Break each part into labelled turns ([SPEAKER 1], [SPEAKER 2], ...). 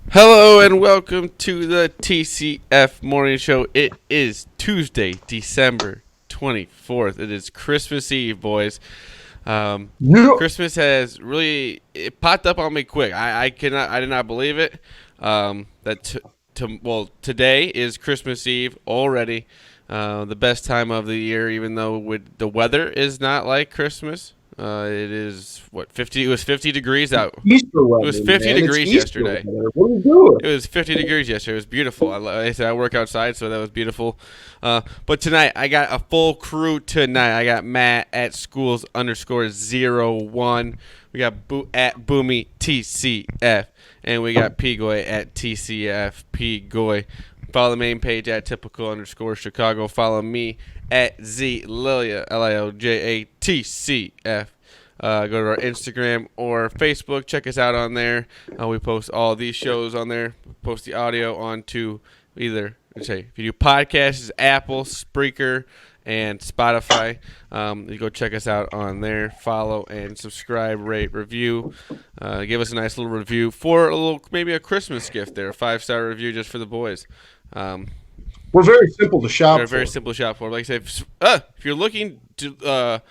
[SPEAKER 1] Hello and welcome to the TCF Morning Show. It is Tuesday, December 24th. It is Christmas Eve, boys. Christmas has really it popped up on me quick. I did not believe it. Today is Christmas Eve already. The best time of the year, even though the weather is not like Christmas. It is 50. It was 50 degrees out.
[SPEAKER 2] Easter weather,
[SPEAKER 1] it was 50
[SPEAKER 2] man.
[SPEAKER 1] degrees yesterday.
[SPEAKER 2] What are you doing?
[SPEAKER 1] It was 50 degrees yesterday. It was beautiful. I said I work outside, so that was beautiful. But tonight I got a full crew. Tonight I got Matt at schools _01. We got at Boomy TCF, and we got Pigoy at TCF Pigoy. Follow the main page at typical _Chicago. Follow me at ZLilia, LIOJATCF. Go to our Instagram or Facebook. Check us out on there. We post all these shows on there. Post the audio onto if you do podcasts, Apple, Spreaker, and Spotify. You go check us out on there. Follow and subscribe, rate, review. Give us a nice little review for maybe a Christmas gift there. A 5-star review just for the boys.
[SPEAKER 2] We're very simple to shop.
[SPEAKER 1] Very simple to shop for. Like I say, if you're looking to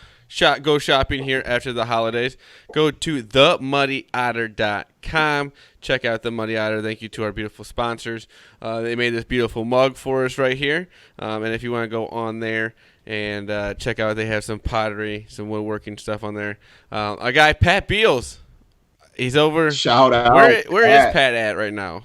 [SPEAKER 1] go shopping here after the holidays, go to themuddy.otter.com. Check out the Muddy Otter. Thank you to our beautiful sponsors. They made this beautiful mug for us right here. And if you want to go on there and check out, they have some pottery, some woodworking stuff on there. Our guy Pat Beals, he's over.
[SPEAKER 2] Shout out.
[SPEAKER 1] Where is Pat at right now?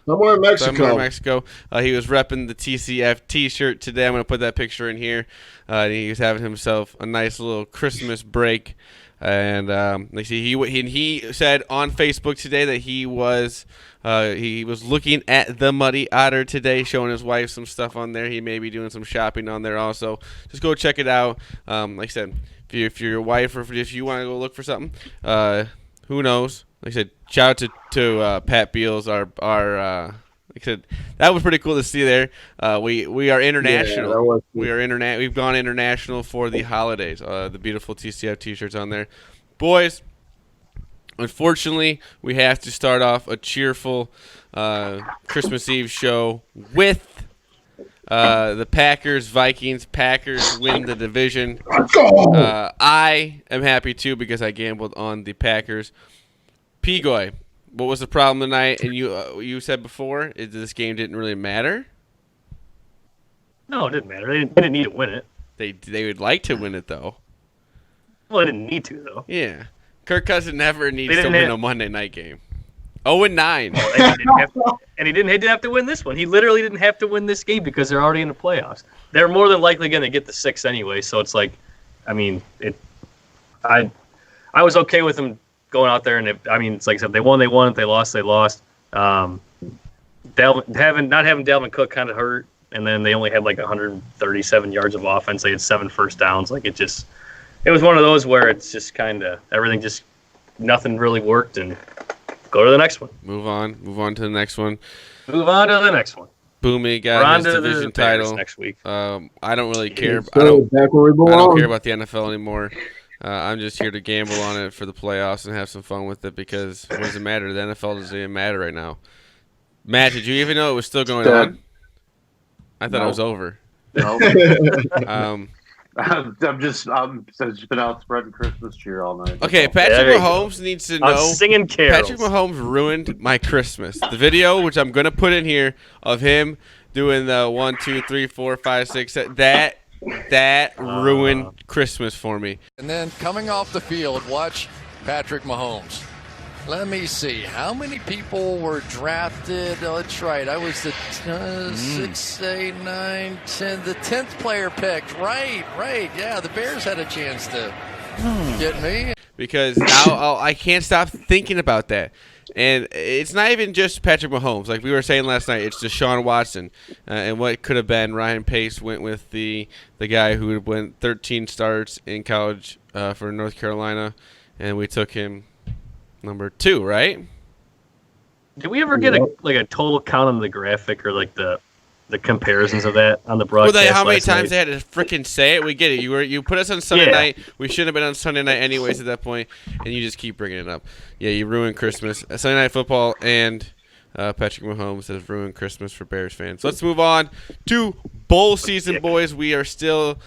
[SPEAKER 2] Somewhere in Mexico.
[SPEAKER 1] He was repping the TCF T-shirt today. I'm going to put that picture in here. He was having himself a nice little Christmas break. And he said on Facebook today that he was looking at the Muddy Otter today, showing his wife some stuff on there. He may be doing some shopping on there also. Just go check it out. Like I said, if you're your wife or if you want to go look for something, who knows? Like I said, shout out to Pat Beals, our like I said, that was pretty cool to see there. We are international.
[SPEAKER 2] Yeah,
[SPEAKER 1] We've gone international for the holidays. The beautiful TCF T-shirts on there, boys. Unfortunately, we have to start off a cheerful Christmas Eve show with the Packers. Packers win the division. I am happy too because I gambled on the Packers. Pigoy, what was the problem tonight? And you said before this game didn't really matter.
[SPEAKER 3] No, it didn't matter. They didn't need to win it.
[SPEAKER 1] They would like to win it though.
[SPEAKER 3] Well, they didn't need to though.
[SPEAKER 1] Yeah, Kirk Cousins never needs to win a Monday night game. 0-9.
[SPEAKER 3] And he didn't have to win this one. He literally didn't have to win this game because they're already in the playoffs. They're more than likely going to get the 6 anyway. So it's like, I mean, I was okay with them going out there, and it's like I said, they won. If they lost, they lost. Not having Dalvin Cook kind of hurt, and then they only had like 137 yards of offense. They had 7 first downs. Like it was one of those where it's just kind of nothing really worked, and go to the next one.
[SPEAKER 1] Move on to the next one. Boomy got his division title
[SPEAKER 3] next week.
[SPEAKER 1] I don't really care. I don't care about the NFL anymore. I'm just here to gamble on it for the playoffs and have some fun with it because what does it matter? The NFL doesn't even matter right now. Matt, did you even know it was still going on? I thought it was over.
[SPEAKER 4] No. I've just been out spreading Christmas cheer all night.
[SPEAKER 1] Okay, Patrick Mahomes needs to know.
[SPEAKER 3] I'm singing carols.
[SPEAKER 1] Patrick Mahomes ruined my Christmas. The video, which I'm gonna put in here, of him doing the 1, 2, 3, 4, 5, 6, that ruined Christmas for me.
[SPEAKER 5] And then coming off the field, watch Patrick Mahomes. Let me see. How many people were drafted? Oh, that's right. I was the 6, 8, 9, 10. The 10th player picked. Right. Yeah, the Bears had a chance to get me.
[SPEAKER 1] Because now I can't stop thinking about that. And it's not even just Patrick Mahomes. Like we were saying last night, it's Deshaun Watson. And what could have been Ryan Pace went with the guy who went 13 starts in college for North Carolina. And we took him number 2, right?
[SPEAKER 3] Did we ever get a total count on the graphic or like the comparisons of that on the broadcast?
[SPEAKER 1] Well, how many times they had to freaking say it? We get it. You put us on Sunday night. We should have been on Sunday night anyways at that point, and you just keep bringing it up. Yeah, you ruined Christmas. Sunday Night Football and Patrick Mahomes has ruined Christmas for Bears fans. Let's move on to bowl season, boys. We are still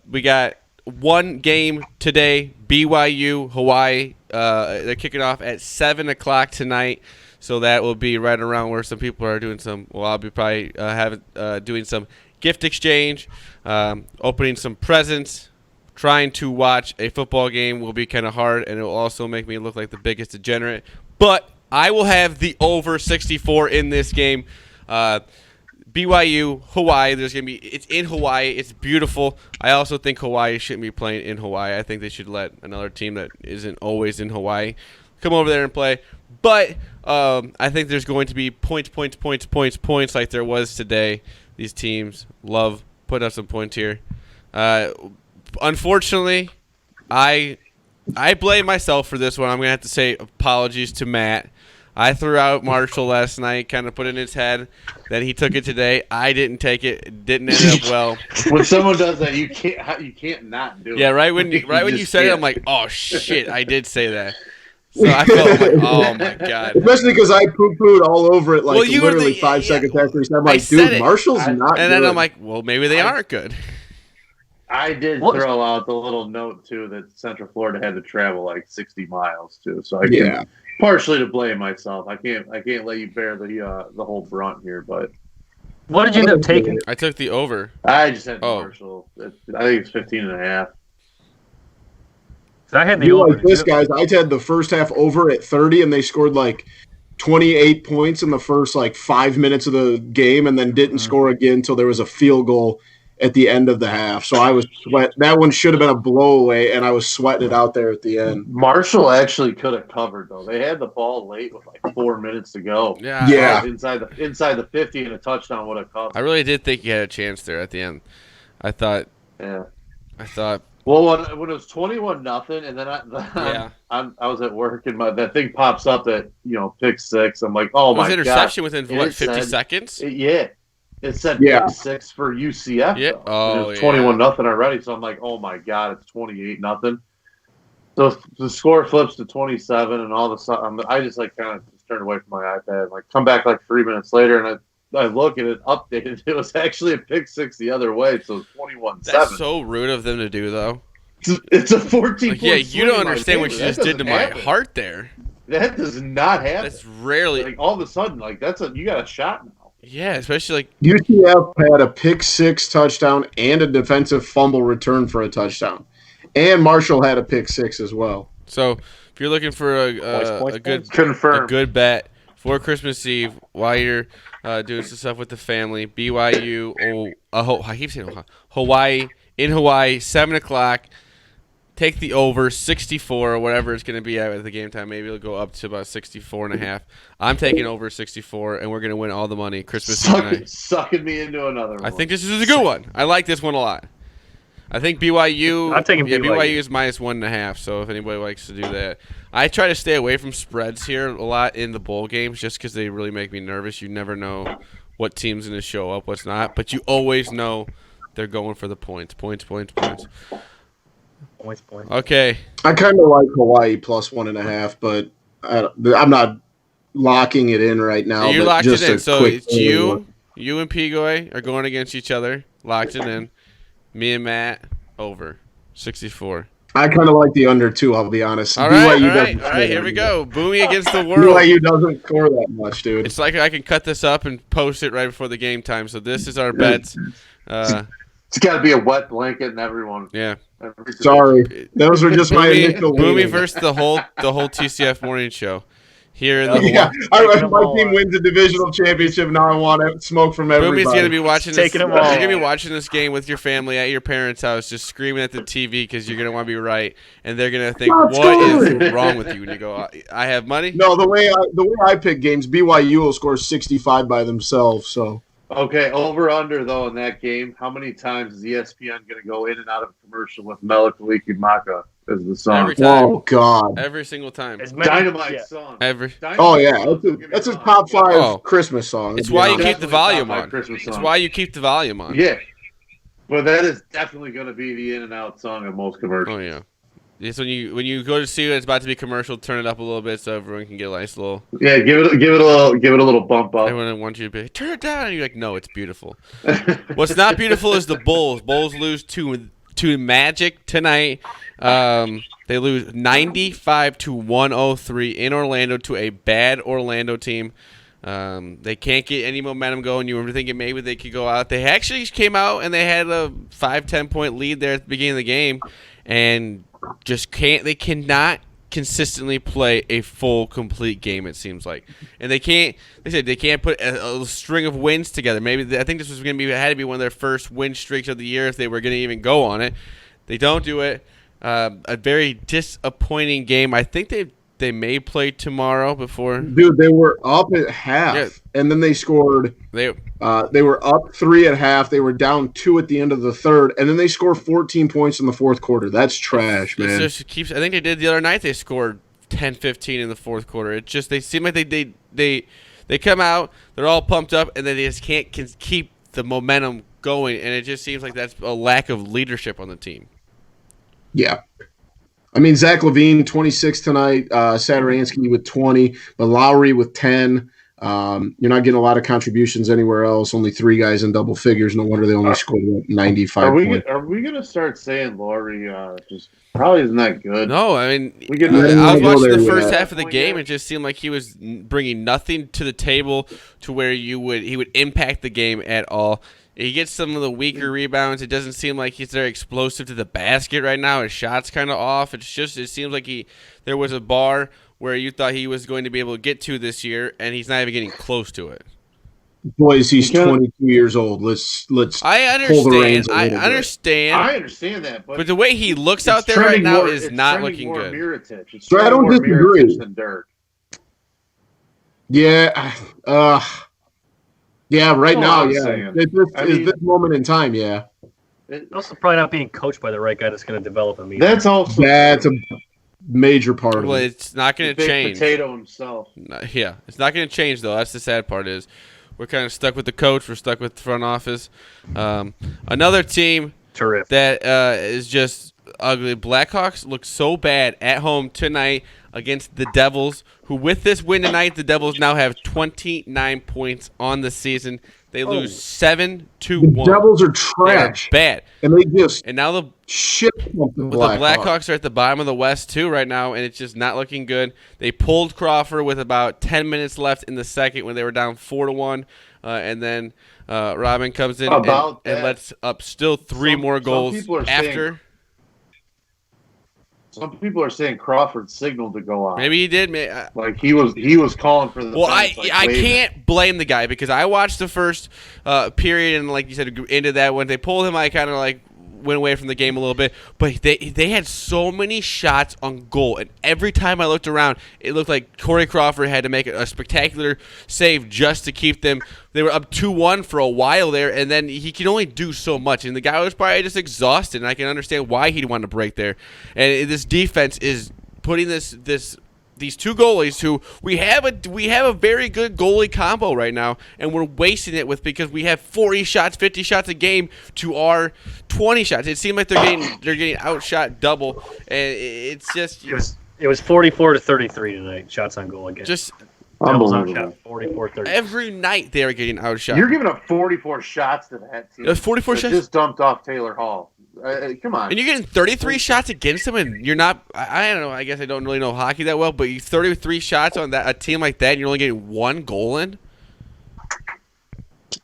[SPEAKER 1] we got one game today, BYU, Hawaii. They're kicking off at 7 o'clock tonight. So that will be right around where some people are doing some. Well, I'll be probably doing some gift exchange, opening some presents. Trying to watch a football game will be kind of hard, and it will also make me look like the biggest degenerate. But I will have the over 64 in this game. BYU, Hawaii. It's in Hawaii. It's beautiful. I also think Hawaii shouldn't be playing in Hawaii. I think they should let another team that isn't always in Hawaii come over there and play. But I think there's going to be points like there was today. These teams love putting up some points here. Unfortunately, I blame myself for this one. I'm going to have to say apologies to Matt. I threw out Marshall last night, kind of put it in his head that he took it today. I didn't take it. It didn't end up well.
[SPEAKER 4] When someone does that, you can't not do it.
[SPEAKER 1] Yeah, right when you said it, I'm like, oh shit, I did say that. So I felt like, oh my god.
[SPEAKER 2] Especially because I poo-pooed all over it literally 5 seconds after he said, I'm like, dude, Marshall's not
[SPEAKER 1] and
[SPEAKER 2] good.
[SPEAKER 1] then I'm like, well, maybe they aren't good.
[SPEAKER 4] I did throw out the little note, too, that Central Florida had to travel like 60 miles, too. So I can partially to blame myself. I can't let you bear the whole brunt here, but.
[SPEAKER 3] What did you end up taking?
[SPEAKER 1] I took the over.
[SPEAKER 4] I just had Marshall. I think it's 15.5.
[SPEAKER 3] So I had the over.
[SPEAKER 2] Like this, guys. I had the first half over at 30, and they scored like 28 points in the first 5 minutes of the game, and then didn't score again until there was a field goal at the end of the half. So I was that one should have been a blowaway, and I was sweating it out there at the end.
[SPEAKER 4] Marshall actually could have covered, though. They had the ball late with 4 minutes to go.
[SPEAKER 2] Yeah.
[SPEAKER 4] Inside the 50, and a touchdown would have covered.
[SPEAKER 1] I really did think he had a chance there at the end. I thought.
[SPEAKER 4] Well, when it was 21-0, and then I was at work, and that thing pops up that pick six. I'm like, oh my god!
[SPEAKER 1] Was interception within 50 seconds?
[SPEAKER 4] It said pick six for UCF.
[SPEAKER 1] Yeah.
[SPEAKER 4] It was 21-0 already. So I'm like, oh my god, it's 28-0. So the score flips to 27, and all of a sudden, I just kind of turned away from my iPad. Come back 3 minutes later, and I look and it updated. It was actually a pick six the other way, so it's 21-7.
[SPEAKER 1] That's so rude of them to do, though.
[SPEAKER 4] It's a 14-point
[SPEAKER 1] yeah, you don't understand what you just did to my heart there.
[SPEAKER 4] That does not happen.
[SPEAKER 1] That's rarely.
[SPEAKER 4] All of a sudden, you got a shot now.
[SPEAKER 1] Yeah, especially
[SPEAKER 2] UCF had a pick six touchdown and a defensive fumble return for a touchdown, and Marshall had a pick six as well.
[SPEAKER 1] So if you're looking for a good bet for Christmas Eve while you're doing some stuff with the family, BYU, I keep saying Hawaii, in Hawaii, 7 o'clock. Take the over 64 or whatever it's going to be at the game time. Maybe it'll go up to about 64.5. I'm taking over 64, and we're going to win all the money Christmas Eve night.
[SPEAKER 4] Sucking me into another one.
[SPEAKER 1] I think this is a good one. I like this one a lot. I think BYU.
[SPEAKER 3] I'm taking BYU.
[SPEAKER 1] BYU is minus 1.5. So if anybody likes to do that, I try to stay away from spreads here a lot in the bowl games, just because they really make me nervous. You never know what team's going to show up, what's not, but you always know they're going for the points. Points. Okay.
[SPEAKER 2] I kind of like Hawaii plus 1.5, but I'm not locking it in right now.
[SPEAKER 1] You locked it in. So it's you and Pigoy are going against each other. Locked it in. Me and Matt over 64.
[SPEAKER 2] I kind of like the under too. I'll be honest.
[SPEAKER 1] All right. Here we go. Boomy against the world.
[SPEAKER 2] BYU doesn't score that much, dude.
[SPEAKER 1] It's like I can cut this up and post it right before the game time. So this is our bets.
[SPEAKER 4] It's got to be a wet blanket and everyone.
[SPEAKER 1] Yeah.
[SPEAKER 2] Sorry, those were just my initial.
[SPEAKER 1] Boomy versus the whole TCF morning show. Here in the
[SPEAKER 2] my team wins a divisional championship. Now I want smoke from everybody.
[SPEAKER 1] Boomy's gonna be watching this. You're
[SPEAKER 3] gonna
[SPEAKER 1] be watching this game with your family at your parents' house, just screaming at the TV because you're gonna want to be right, and they're gonna think, "What is wrong with you?" And you go, "I have money."
[SPEAKER 2] No, the way I pick games, BYU will score 65 by themselves. So.
[SPEAKER 4] Okay, over under though in that game. How many times is ESPN going to go in and out of a commercial with Melikaliki Maka as the song?
[SPEAKER 1] Every time.
[SPEAKER 2] Oh God!
[SPEAKER 1] Every single time.
[SPEAKER 4] Dynamite song.
[SPEAKER 2] That's a top 5 Christmas song.
[SPEAKER 1] It's why you keep the volume on. It's why you keep the volume on.
[SPEAKER 4] Yeah, but that is definitely going to be the in and out song of most commercials.
[SPEAKER 1] Oh yeah. It's when you go to see it, it's about to be commercial. Turn it up a little bit so everyone can get a nice little.
[SPEAKER 4] Yeah, give it a little bump up.
[SPEAKER 1] Everyone wants you to be turn it down, and you're like, no, it's beautiful. What's not beautiful is the Bulls. Bulls lose to Magic tonight. They lose 95-103 in Orlando to a bad Orlando team. They can't get any momentum going. You were thinking maybe they could go out. They actually came out and they had a 5-10 point lead there at the beginning of the game, and just can't. They cannot consistently play a full, complete game. It seems like, and they can't. They said they can't put a string of wins together. Maybe I think this was going to be had to be one of their first win streaks of the year if they were going to even go on it. They don't do it. A very disappointing game. I think they may play tomorrow before.
[SPEAKER 2] Dude, they were up at half, and then they scored. They were up 3 at half. They were down 2 at the end of the third, and then they scored 14 points in the fourth quarter. That's trash, man.
[SPEAKER 1] I think they did the other night. They scored 10-15 in the fourth quarter. It just they seem like they come out, they're all pumped up, and then they just can't keep the momentum going, and it just seems like that's a lack of leadership on the team.
[SPEAKER 2] Yeah. I mean, Zach LaVine, 26 tonight, Satoransky with 20, but Lowry with 10. You're not getting a lot of contributions anywhere else. Only 3 guys in double figures. No wonder they only scored 95 points.
[SPEAKER 4] Are we going to start saying Lowry just probably isn't that good?
[SPEAKER 1] No, I mean,
[SPEAKER 2] I
[SPEAKER 1] was watching the first half of the game. It just seemed like he was bringing nothing to the table to where he would impact the game at all. He gets some of the weaker rebounds. It doesn't seem like he's very explosive to the basket right now. His shot's kind of off. It seems like there was a bar where you thought he was going to be able to get to this year, and he's not even getting close to it.
[SPEAKER 2] Boys, he's 22 years old. Let's
[SPEAKER 1] I understand.
[SPEAKER 2] pull the reins
[SPEAKER 1] I understand.
[SPEAKER 4] I understand that,
[SPEAKER 1] but the way he looks out there right now is not looking good.
[SPEAKER 2] So I don't disagree.
[SPEAKER 4] Than Dirk.
[SPEAKER 2] Yeah. Yeah, right now, yeah. At this moment in time, yeah.
[SPEAKER 3] It's also probably not being coached by the right guy that's going to develop him either.
[SPEAKER 4] That's a
[SPEAKER 2] major part of it.
[SPEAKER 1] Well, it's not going to change.
[SPEAKER 4] Potato himself.
[SPEAKER 1] Yeah, it's not going to change, though. That's the sad part is we're kind of stuck with the coach. We're stuck with the front office. Another team that is just ugly. Blackhawks look so bad at home tonight against the Devils, who with this win tonight, the Devils now have 29 points on the season. They lose 7-1.
[SPEAKER 2] The Devils are trash.
[SPEAKER 1] Bad.
[SPEAKER 2] And they just
[SPEAKER 1] now the
[SPEAKER 2] Blackhawks
[SPEAKER 1] are at the bottom of the West too right now, and it's just not looking good. They pulled Crawford with about 10 minutes left in the second when they were down 4-1, and then Robin comes in and lets up still 3 more goals after.
[SPEAKER 4] Some people are saying Crawford signaled to go out.
[SPEAKER 1] Maybe he did.
[SPEAKER 4] Like he was calling for the.
[SPEAKER 1] Well, I can't blame the guy because I watched the first period and like you said, into that when they pulled him, I kind of like went away from the game a little bit. But they had so many shots on goal, and every time I looked around, it looked like Corey Crawford had to make a spectacular save just to keep them. They were up 2-1 for a while there, and then he can only do so much. And the guy was probably just exhausted, and I can understand why he'd want to break there. And this defense is putting these 2 goalies who we have a very good goalie combo right now, and we're wasting it because we have 40 shots, 50 shots a game to our 20 shots. It seemed like they're getting outshot double, and it's just
[SPEAKER 3] it was 44-33 tonight. Shots on goal again.
[SPEAKER 1] Just
[SPEAKER 3] unbelievable. 44-30.
[SPEAKER 1] Every night they are getting outshot.
[SPEAKER 4] You're giving up 44 shots to that team.
[SPEAKER 1] 44 shots.
[SPEAKER 4] Just dumped off Taylor Hall. Come on.
[SPEAKER 1] And you're getting 33 shots against them, and you're not. I don't know. I guess I don't really know hockey that well, but you 33 shots on a team like that, and you're only getting 1 goal in.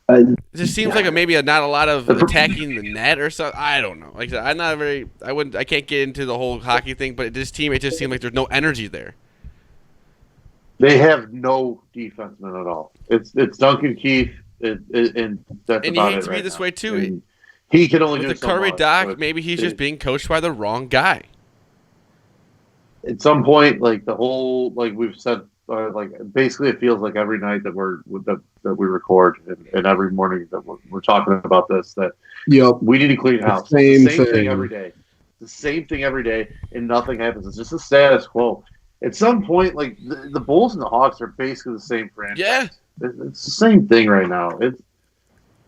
[SPEAKER 1] It just seems like maybe not a lot of attacking the net or something. I don't know. Like I said, I'm not very. I can't get into the whole hockey thing, but this team, it just seems like there's no energy there.
[SPEAKER 4] They have no defensemen at all. It's Duncan Keith, and that's
[SPEAKER 1] and
[SPEAKER 4] about
[SPEAKER 1] he hates
[SPEAKER 4] it
[SPEAKER 1] to be
[SPEAKER 4] right
[SPEAKER 1] this
[SPEAKER 4] now.
[SPEAKER 1] way too.
[SPEAKER 4] And he can only
[SPEAKER 1] with
[SPEAKER 4] do
[SPEAKER 1] the
[SPEAKER 4] so
[SPEAKER 1] Curry
[SPEAKER 4] much,
[SPEAKER 1] Doc. Maybe he's just being coached by the wrong guy.
[SPEAKER 4] At some point, like the whole, like we've said, like basically it feels like every night that we record and every morning that we're talking about this that we need to clean house.
[SPEAKER 2] Same
[SPEAKER 4] thing every day. The same thing every day, and nothing happens. It's just a status quo. At some point, like the Bulls and the Hawks are basically the same franchise.
[SPEAKER 1] Yeah,
[SPEAKER 4] it's the same thing right now.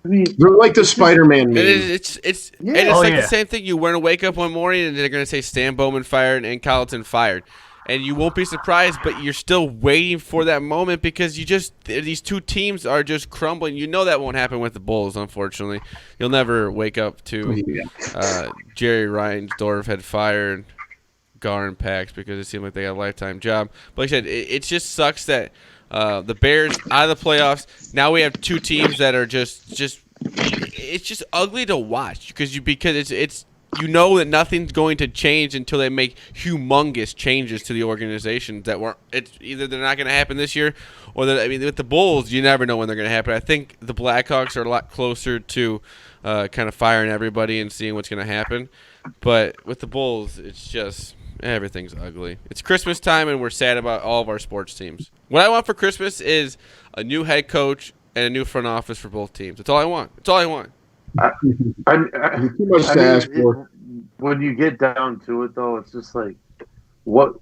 [SPEAKER 4] I mean,
[SPEAKER 2] They're like the Spider-Man meme.
[SPEAKER 1] It's
[SPEAKER 4] Yeah.
[SPEAKER 1] and it's
[SPEAKER 3] Oh,
[SPEAKER 1] like
[SPEAKER 3] yeah.
[SPEAKER 1] the same thing. You want to wake up one morning and they're going to say Stan Bowman fired and Colleton fired. And you won't be surprised, but you're still waiting for that moment because these two teams are just crumbling. You know that won't happen with the Bulls, unfortunately. You'll never wake up to Jerry Reinsdorf had fired Gar and Pax because it seemed like they got a lifetime job. But like I said, it just sucks that the Bears out of the playoffs. Now we have two teams that are just it's just ugly to watch because it's you know that nothing's going to change until they make humongous changes to the organization that weren't. It's either they're not going to happen this year, or with the Bulls, you never know when they're going to happen. I think the Blackhawks are a lot closer to kind of firing everybody and seeing what's going to happen. But with the Bulls, it's just everything's ugly. It's Christmas time, and we're sad about all of our sports teams. What I want for Christmas is a new head coach and a new front office for both teams. That's all I want. That's all I want.
[SPEAKER 2] Too much to ask for.
[SPEAKER 4] When you get down to it, though, it's just like, what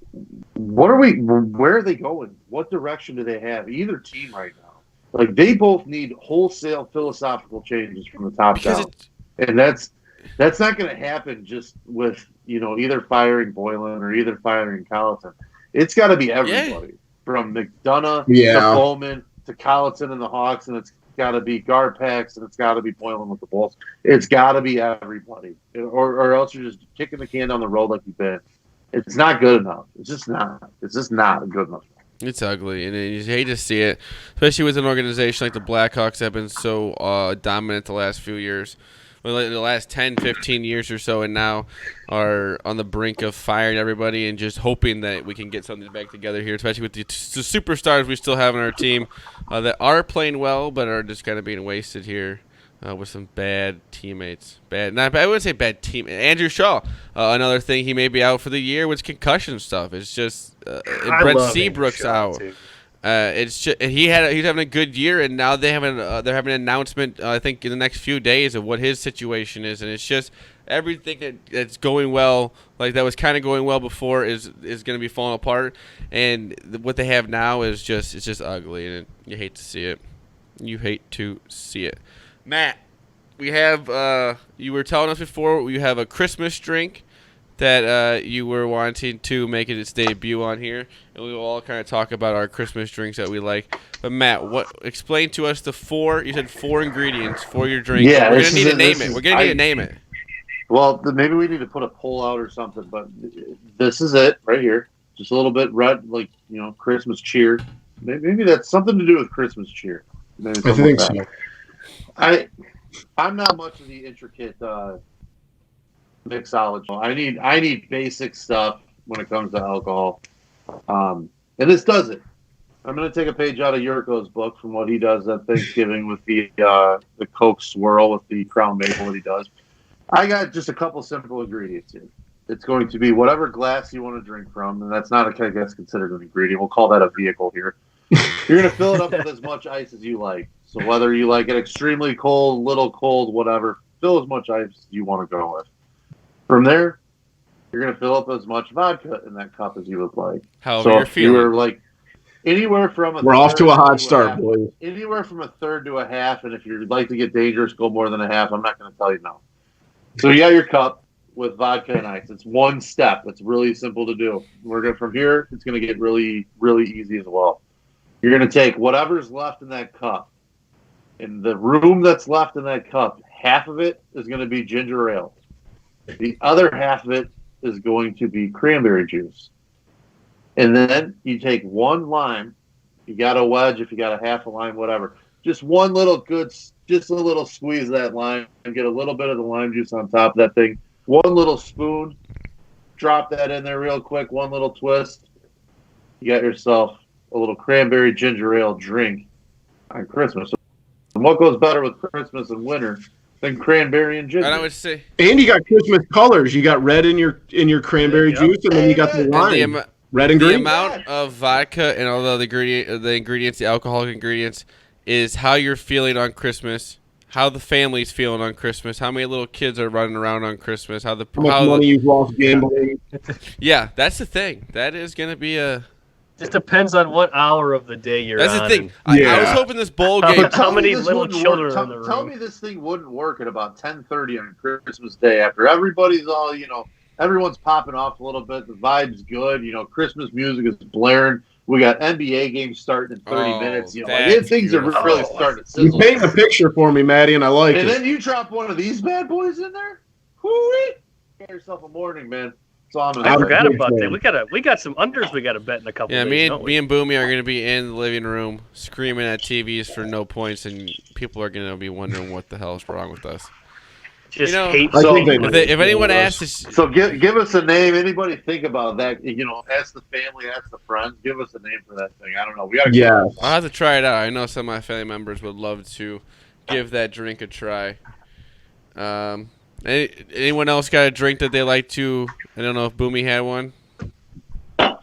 [SPEAKER 4] are we? Where are they going? What direction do they have? Either team right now, like they both need wholesale philosophical changes from the top down, and that's not going to happen just with either firing Boylan or either firing Colleton. It's got to be everybody from McDonough to Bowman to Colleton and the Hawks, and it's got to be Garpax, and it's got to be Boylan with the Bulls. It's got to be everybody, or else you're just kicking the can down the road like you've been. It's not good enough. It's just not. It's just not good enough.
[SPEAKER 1] It's ugly, and you hate to see it, especially with an organization like the Blackhawks that have been so dominant the last few years. Well, like the last 10, 15 years or so, and now are on the brink of firing everybody and just hoping that we can get something back together here, especially with the superstars we still have on our team that are playing well but are just kind of being wasted here with some bad teammates. I wouldn't say bad team. Andrew Shaw, another thing, he may be out for the year with concussion stuff. It's just Brent Seabrook's out. It's just he's having a good year, and now they're having an announcement. I think in the next few days of what his situation is, and it's just everything that's going well, like that was kind of going well before, is going to be falling apart, and what they have now is just ugly, and you hate to see it. You hate to see it, Matt. We have you were telling us before you have a Christmas drink that you were wanting to make it its debut on here, and we will all kind of talk about our Christmas drinks that we like. But Matt, explain to us you said 4 ingredients for your drink.
[SPEAKER 4] Yeah,
[SPEAKER 1] we're gonna need to name it. We're gonna need to name it.
[SPEAKER 4] Well, maybe we need to put a poll out or something. But this is it right here. Just a little bit red, like Christmas cheer. Maybe that's something to do with Christmas cheer.
[SPEAKER 2] I think so.
[SPEAKER 4] I'm not much of the intricate mixology. I need basic stuff when it comes to alcohol, and this does it. I'm going to take a page out of Yurko's book from what he does at Thanksgiving with the Coke swirl with the Crown Maple that he does. I got just a couple simple ingredients here. It's going to be whatever glass you want to drink from, and that's not I guess considered an ingredient. We'll call that a vehicle here. You're going to fill it up with as much ice as you like. So whether you like it extremely cold, little cold, whatever, fill as much ice as you want to go with. From there, you're going to fill up as much vodka in that cup as you would like.
[SPEAKER 1] However you're feeling.
[SPEAKER 4] You're like anywhere from
[SPEAKER 2] we're off to a hot start, boys.
[SPEAKER 4] Anywhere from a third to a half, and if you'd like to get dangerous, go more than a half. I'm not going to tell you no. So you got your cup with vodka and ice. It's one step. It's really simple to do. From here, it's going to get really, really easy as well. You're going to take whatever's left in that cup. In the room that's left in that cup, half of it is going to be ginger ale. The other half of it is going to be cranberry juice. And then you take one lime. You got a wedge, if you got a half a lime, whatever. Just one little just a little squeeze of that lime and get a little bit of the lime juice on top of that thing. One little spoon. Drop that in there real quick. One little twist. You got yourself a little cranberry ginger ale drink on Christmas. And what goes better with Christmas and winter than cranberry and ginger?
[SPEAKER 1] And I would say,
[SPEAKER 2] and you got Christmas colors. You got red in your cranberry juice, and then you got the lime, red and green.
[SPEAKER 1] The amount of vodka and all the ingredients, the alcoholic ingredients, is how you're feeling on Christmas, how the family's feeling on Christmas, how many little kids are running around on Christmas, how much
[SPEAKER 2] money you've lost gambling.
[SPEAKER 1] Yeah, that's the thing. That is going to be
[SPEAKER 3] Just depends on what hour of the day you're on.
[SPEAKER 1] That's the thing.
[SPEAKER 3] and
[SPEAKER 1] I was hoping this bowl
[SPEAKER 3] How-
[SPEAKER 1] game.
[SPEAKER 3] how many
[SPEAKER 4] this
[SPEAKER 3] little
[SPEAKER 4] wouldn't
[SPEAKER 3] children
[SPEAKER 4] work.
[SPEAKER 3] are in the
[SPEAKER 4] Tell
[SPEAKER 3] room?
[SPEAKER 4] me this thing wouldn't work at about 10:30 on Christmas Day after everybody's all, everyone's popping off a little bit. The vibe's good. Christmas music is blaring. We got NBA games starting in 30 minings.
[SPEAKER 1] that's
[SPEAKER 4] Things are
[SPEAKER 1] beautiful.
[SPEAKER 4] really starting to
[SPEAKER 2] You
[SPEAKER 4] sizzle.
[SPEAKER 2] paint a picture for me, Maddie, and I like
[SPEAKER 4] And
[SPEAKER 2] it.
[SPEAKER 4] then you drop one of these bad boys in there. Whoo-wee. Get yourself a morning, man. That's all I'm gonna
[SPEAKER 3] I
[SPEAKER 4] say.
[SPEAKER 3] forgot
[SPEAKER 2] big
[SPEAKER 3] about
[SPEAKER 2] fan.
[SPEAKER 3] that. We got some unders we got to bet in a couple.
[SPEAKER 1] Yeah,
[SPEAKER 3] days,
[SPEAKER 1] me
[SPEAKER 3] don't
[SPEAKER 1] and
[SPEAKER 3] we?
[SPEAKER 1] me and Boomy are gonna be in the living room screaming at TVs for no points, and people are gonna be wondering what the hell is wrong with us.
[SPEAKER 3] just
[SPEAKER 1] you know,
[SPEAKER 3] hate.
[SPEAKER 2] I think they
[SPEAKER 1] If,
[SPEAKER 2] know.
[SPEAKER 1] if anyone asks,
[SPEAKER 4] So give us a name. Anybody think about that? Ask the family, ask the friends. Give us a name for that thing. I don't know. We gotta.
[SPEAKER 2] Yeah.
[SPEAKER 1] I'll have to try it out. I know some of my family members would love to give that drink a try. Anyone else got a drink that they like to? I don't know if Boomy had one.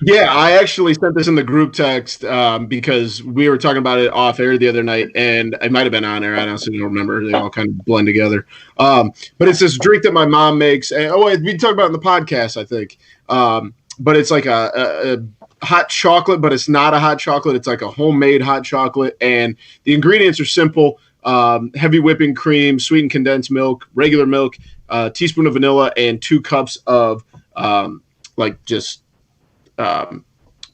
[SPEAKER 2] Yeah, I actually sent this in the group text because we were talking about it off air the other night, and it might have been on air. I honestly don't remember. They all kind of blend together. But it's this drink that my mom makes. And, we talked about it in the podcast, I think. But it's like a hot chocolate, but it's not a hot chocolate. It's like a homemade hot chocolate, and the ingredients are simple. Heavy whipping cream, sweetened condensed milk, regular milk, teaspoon of vanilla, and 2 cups of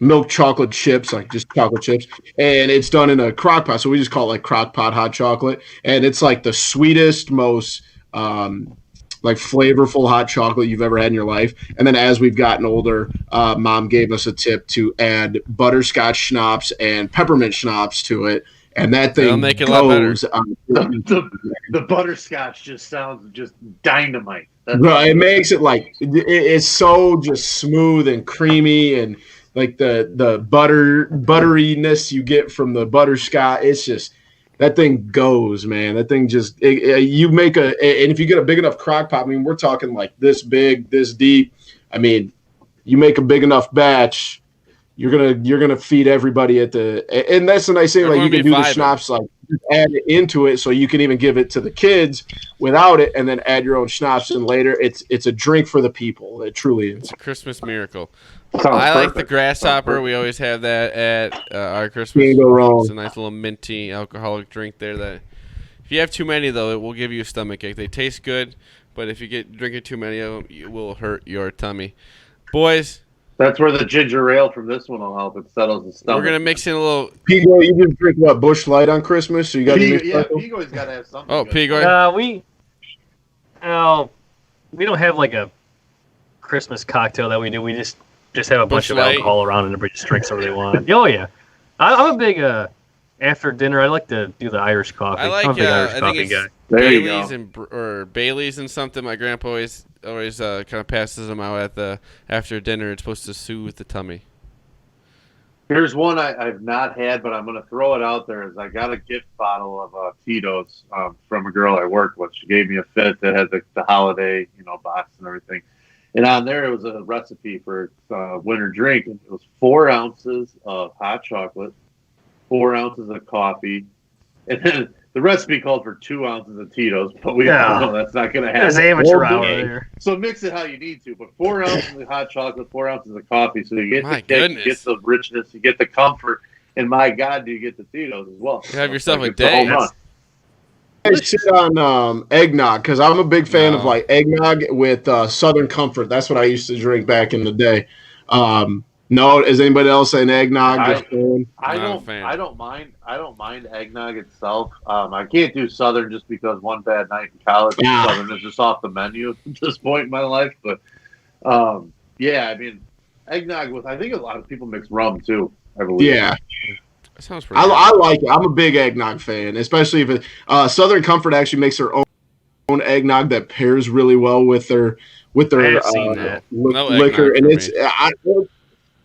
[SPEAKER 2] milk chocolate chips, like just chocolate chips. And it's done in a crock pot. So we just call it like crock pot hot chocolate. And it's like the sweetest, most flavorful hot chocolate you've ever had in your life. And then as we've gotten older, Mom gave us a tip to add butterscotch schnapps and peppermint schnapps to it. And that thing
[SPEAKER 1] It'll make it a lot better.
[SPEAKER 2] goes.
[SPEAKER 4] The butterscotch just sounds just dynamite.
[SPEAKER 2] Bro, it makes it it's so just smooth and creamy, and like the butteriness you get from the butterscotch. It's just that thing goes, man. That thing just you make and if you get a big enough crock pot, I mean, we're talking like this big, this deep. I mean, you make a big enough batch, you're gonna feed everybody and that's the nice thing. Like you can do the schnapps, like add it into it, so you can even give it to the kids without it, and then add your own schnapps in later. It's a drink for the people. It truly is.
[SPEAKER 1] It's a Christmas miracle.
[SPEAKER 4] Sounds
[SPEAKER 1] I like the
[SPEAKER 4] perfect.
[SPEAKER 1] grasshopper. We always have that at our Christmas.
[SPEAKER 2] Can't go wrong.
[SPEAKER 1] It's a nice little minty alcoholic drink there. That if you have too many, though, it will give you a stomach ache. They taste good, but if you drinking too many of them, it will hurt your tummy. Boys,
[SPEAKER 4] That's where the ginger ale from this one will help. It settles the stomach.
[SPEAKER 1] we're gonna mix in a little.
[SPEAKER 2] Pigo, you just drink what, Bush Light on Christmas? So you got
[SPEAKER 4] Pigo's got to have something.
[SPEAKER 1] Oh,
[SPEAKER 4] good.
[SPEAKER 1] Pigo.
[SPEAKER 3] We don't have like a Christmas cocktail that we do. We just have a bunch
[SPEAKER 1] Busch
[SPEAKER 3] of
[SPEAKER 1] Light.
[SPEAKER 3] alcohol around and everybody just drinks whatever they want. Oh yeah, I'm a big after dinner. I like to do the Irish coffee.
[SPEAKER 1] I like.
[SPEAKER 3] I'm a big Irish
[SPEAKER 1] I think
[SPEAKER 3] coffee
[SPEAKER 1] it's
[SPEAKER 3] guy.
[SPEAKER 4] There you
[SPEAKER 1] Bailey's
[SPEAKER 4] go.
[SPEAKER 1] or Bailey's and something. My grandpa always kind of passes them out at the after dinner. It's supposed to soothe the tummy.
[SPEAKER 4] Here's one I've not had, but I'm going to throw it out there. Is I got a gift bottle of Tito's from a girl I worked with. She gave me a fit that had the holiday, box and everything. And on there, it was a recipe for winter drink. And it was 4 ounces of hot chocolate, 4 ounces of coffee, and then the recipe called for 2 ounces of Tito's. But we all know that's not going to
[SPEAKER 3] That's
[SPEAKER 4] happen.
[SPEAKER 3] amateur
[SPEAKER 4] Or
[SPEAKER 3] hour
[SPEAKER 4] boogie.
[SPEAKER 3] there.
[SPEAKER 4] So mix it how you need to, but 4 ounces of hot chocolate, 4 ounces of coffee, so you get
[SPEAKER 1] My
[SPEAKER 4] the kick,
[SPEAKER 1] goodness.
[SPEAKER 4] you get the richness, you get the comfort, and my God, do you get the Tito's as well?
[SPEAKER 1] You have yourself a
[SPEAKER 4] it's
[SPEAKER 1] day.
[SPEAKER 4] home run.
[SPEAKER 2] I sit on eggnog because I'm a big fan of
[SPEAKER 1] No.
[SPEAKER 2] like eggnog with Southern Comfort. That's what I used to drink back in the day. No, is anybody else saying eggnog?
[SPEAKER 4] I-
[SPEAKER 2] Just saying?
[SPEAKER 4] I
[SPEAKER 1] Not a
[SPEAKER 4] don't.
[SPEAKER 1] fan.
[SPEAKER 4] I don't mind. I don't mind eggnog itself. I can't do Southern just because one bad night in college,
[SPEAKER 2] Yeah.
[SPEAKER 4] Southern is just off the menu at this point in my life. But yeah, I mean, eggnog with. I think a lot of people mix rum too. I believe.
[SPEAKER 2] Yeah,
[SPEAKER 1] That sounds pretty.
[SPEAKER 2] I like it. I'm a big eggnog fan, especially if it. Southern Comfort actually makes their own eggnog that pairs really well with their
[SPEAKER 3] I have seen that.
[SPEAKER 1] No
[SPEAKER 2] liquor,
[SPEAKER 1] eggnog
[SPEAKER 2] and
[SPEAKER 1] for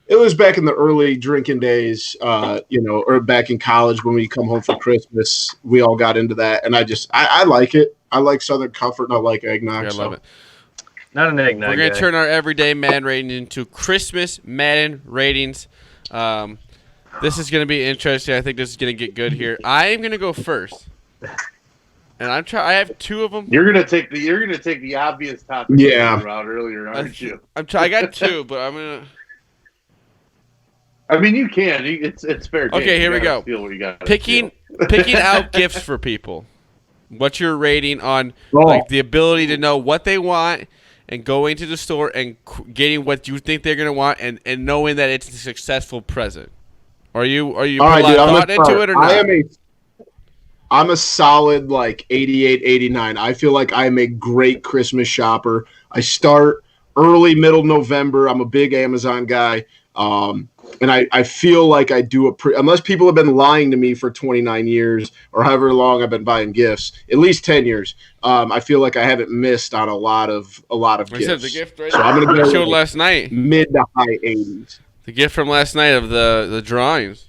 [SPEAKER 2] it was back in the early drinking days, or back in college when we come home for Christmas, we all got into that, and I like it. I like Southern Comfort, and I like eggnog.
[SPEAKER 1] I
[SPEAKER 2] so.
[SPEAKER 1] love it.
[SPEAKER 3] Not an eggnog
[SPEAKER 1] We're gonna
[SPEAKER 3] guy.
[SPEAKER 1] turn our everyday Madden rating into Christmas Madden ratings. This is gonna be interesting. I think this is gonna get good here. I am gonna go first, and I have 2 of them.
[SPEAKER 4] You're gonna take the obvious topic.
[SPEAKER 2] Yeah.
[SPEAKER 4] Around earlier, aren't you?
[SPEAKER 1] I got 2, but I'm gonna.
[SPEAKER 4] I mean, you can. It's fair game.
[SPEAKER 1] Okay, here we go.
[SPEAKER 4] Steal what you got.
[SPEAKER 1] Picking out gifts for people. What's your rating on
[SPEAKER 2] Oh.
[SPEAKER 1] like the ability to know what they want and going to the store and getting what you think they're gonna want and knowing that it's a successful present? Are you
[SPEAKER 2] All
[SPEAKER 1] put a
[SPEAKER 2] right,
[SPEAKER 1] lot
[SPEAKER 2] dude,
[SPEAKER 1] of
[SPEAKER 2] I'm
[SPEAKER 1] thought
[SPEAKER 2] gonna
[SPEAKER 1] into
[SPEAKER 2] start.
[SPEAKER 1] it or not?
[SPEAKER 2] I'm a solid like 88, 89. I feel like I'm a great Christmas shopper. I start early, middle November. I'm a big Amazon guy. And I feel like I do unless people have been lying to me for 29 years or however long I've been buying gifts, at least 10 years. I feel like I haven't missed on a lot of
[SPEAKER 1] I
[SPEAKER 2] gifts.
[SPEAKER 1] said the gift right
[SPEAKER 2] So I'm gonna
[SPEAKER 1] you
[SPEAKER 2] go
[SPEAKER 1] showed
[SPEAKER 2] like
[SPEAKER 1] last night.
[SPEAKER 2] mid to high 80s.
[SPEAKER 1] The gift from last night of the drawings.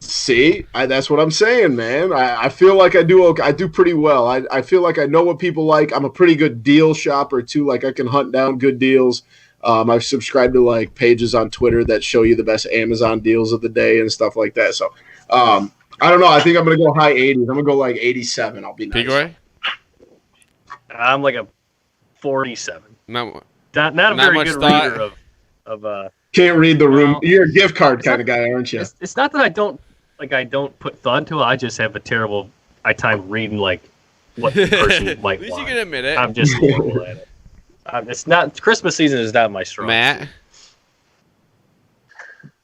[SPEAKER 2] See, that's what I'm saying, man. I feel like I do pretty well. I feel like I know what people like. I'm a pretty good deal shopper too. Like I can hunt down good deals. I've subscribed to like pages on Twitter that show you the best Amazon deals of the day and stuff like that. So I don't know. I think I'm gonna go high 80s. I'm gonna go like 87. I'll be nice.
[SPEAKER 1] Pigway?
[SPEAKER 3] I'm like a 47.
[SPEAKER 1] Not
[SPEAKER 3] Not a
[SPEAKER 1] Not
[SPEAKER 3] very
[SPEAKER 1] much
[SPEAKER 3] good
[SPEAKER 1] thought.
[SPEAKER 3] reader of
[SPEAKER 2] Can't read the room.
[SPEAKER 3] No.
[SPEAKER 2] You're a gift card kind of guy, aren't you?
[SPEAKER 3] It's not that I don't put thought into it. I just have a terrible time reading like what the person
[SPEAKER 1] At
[SPEAKER 3] might
[SPEAKER 1] least
[SPEAKER 3] want.
[SPEAKER 1] you can admit it.
[SPEAKER 3] I'm just horrible at it. It's not Christmas season is not my strong.
[SPEAKER 1] Matt?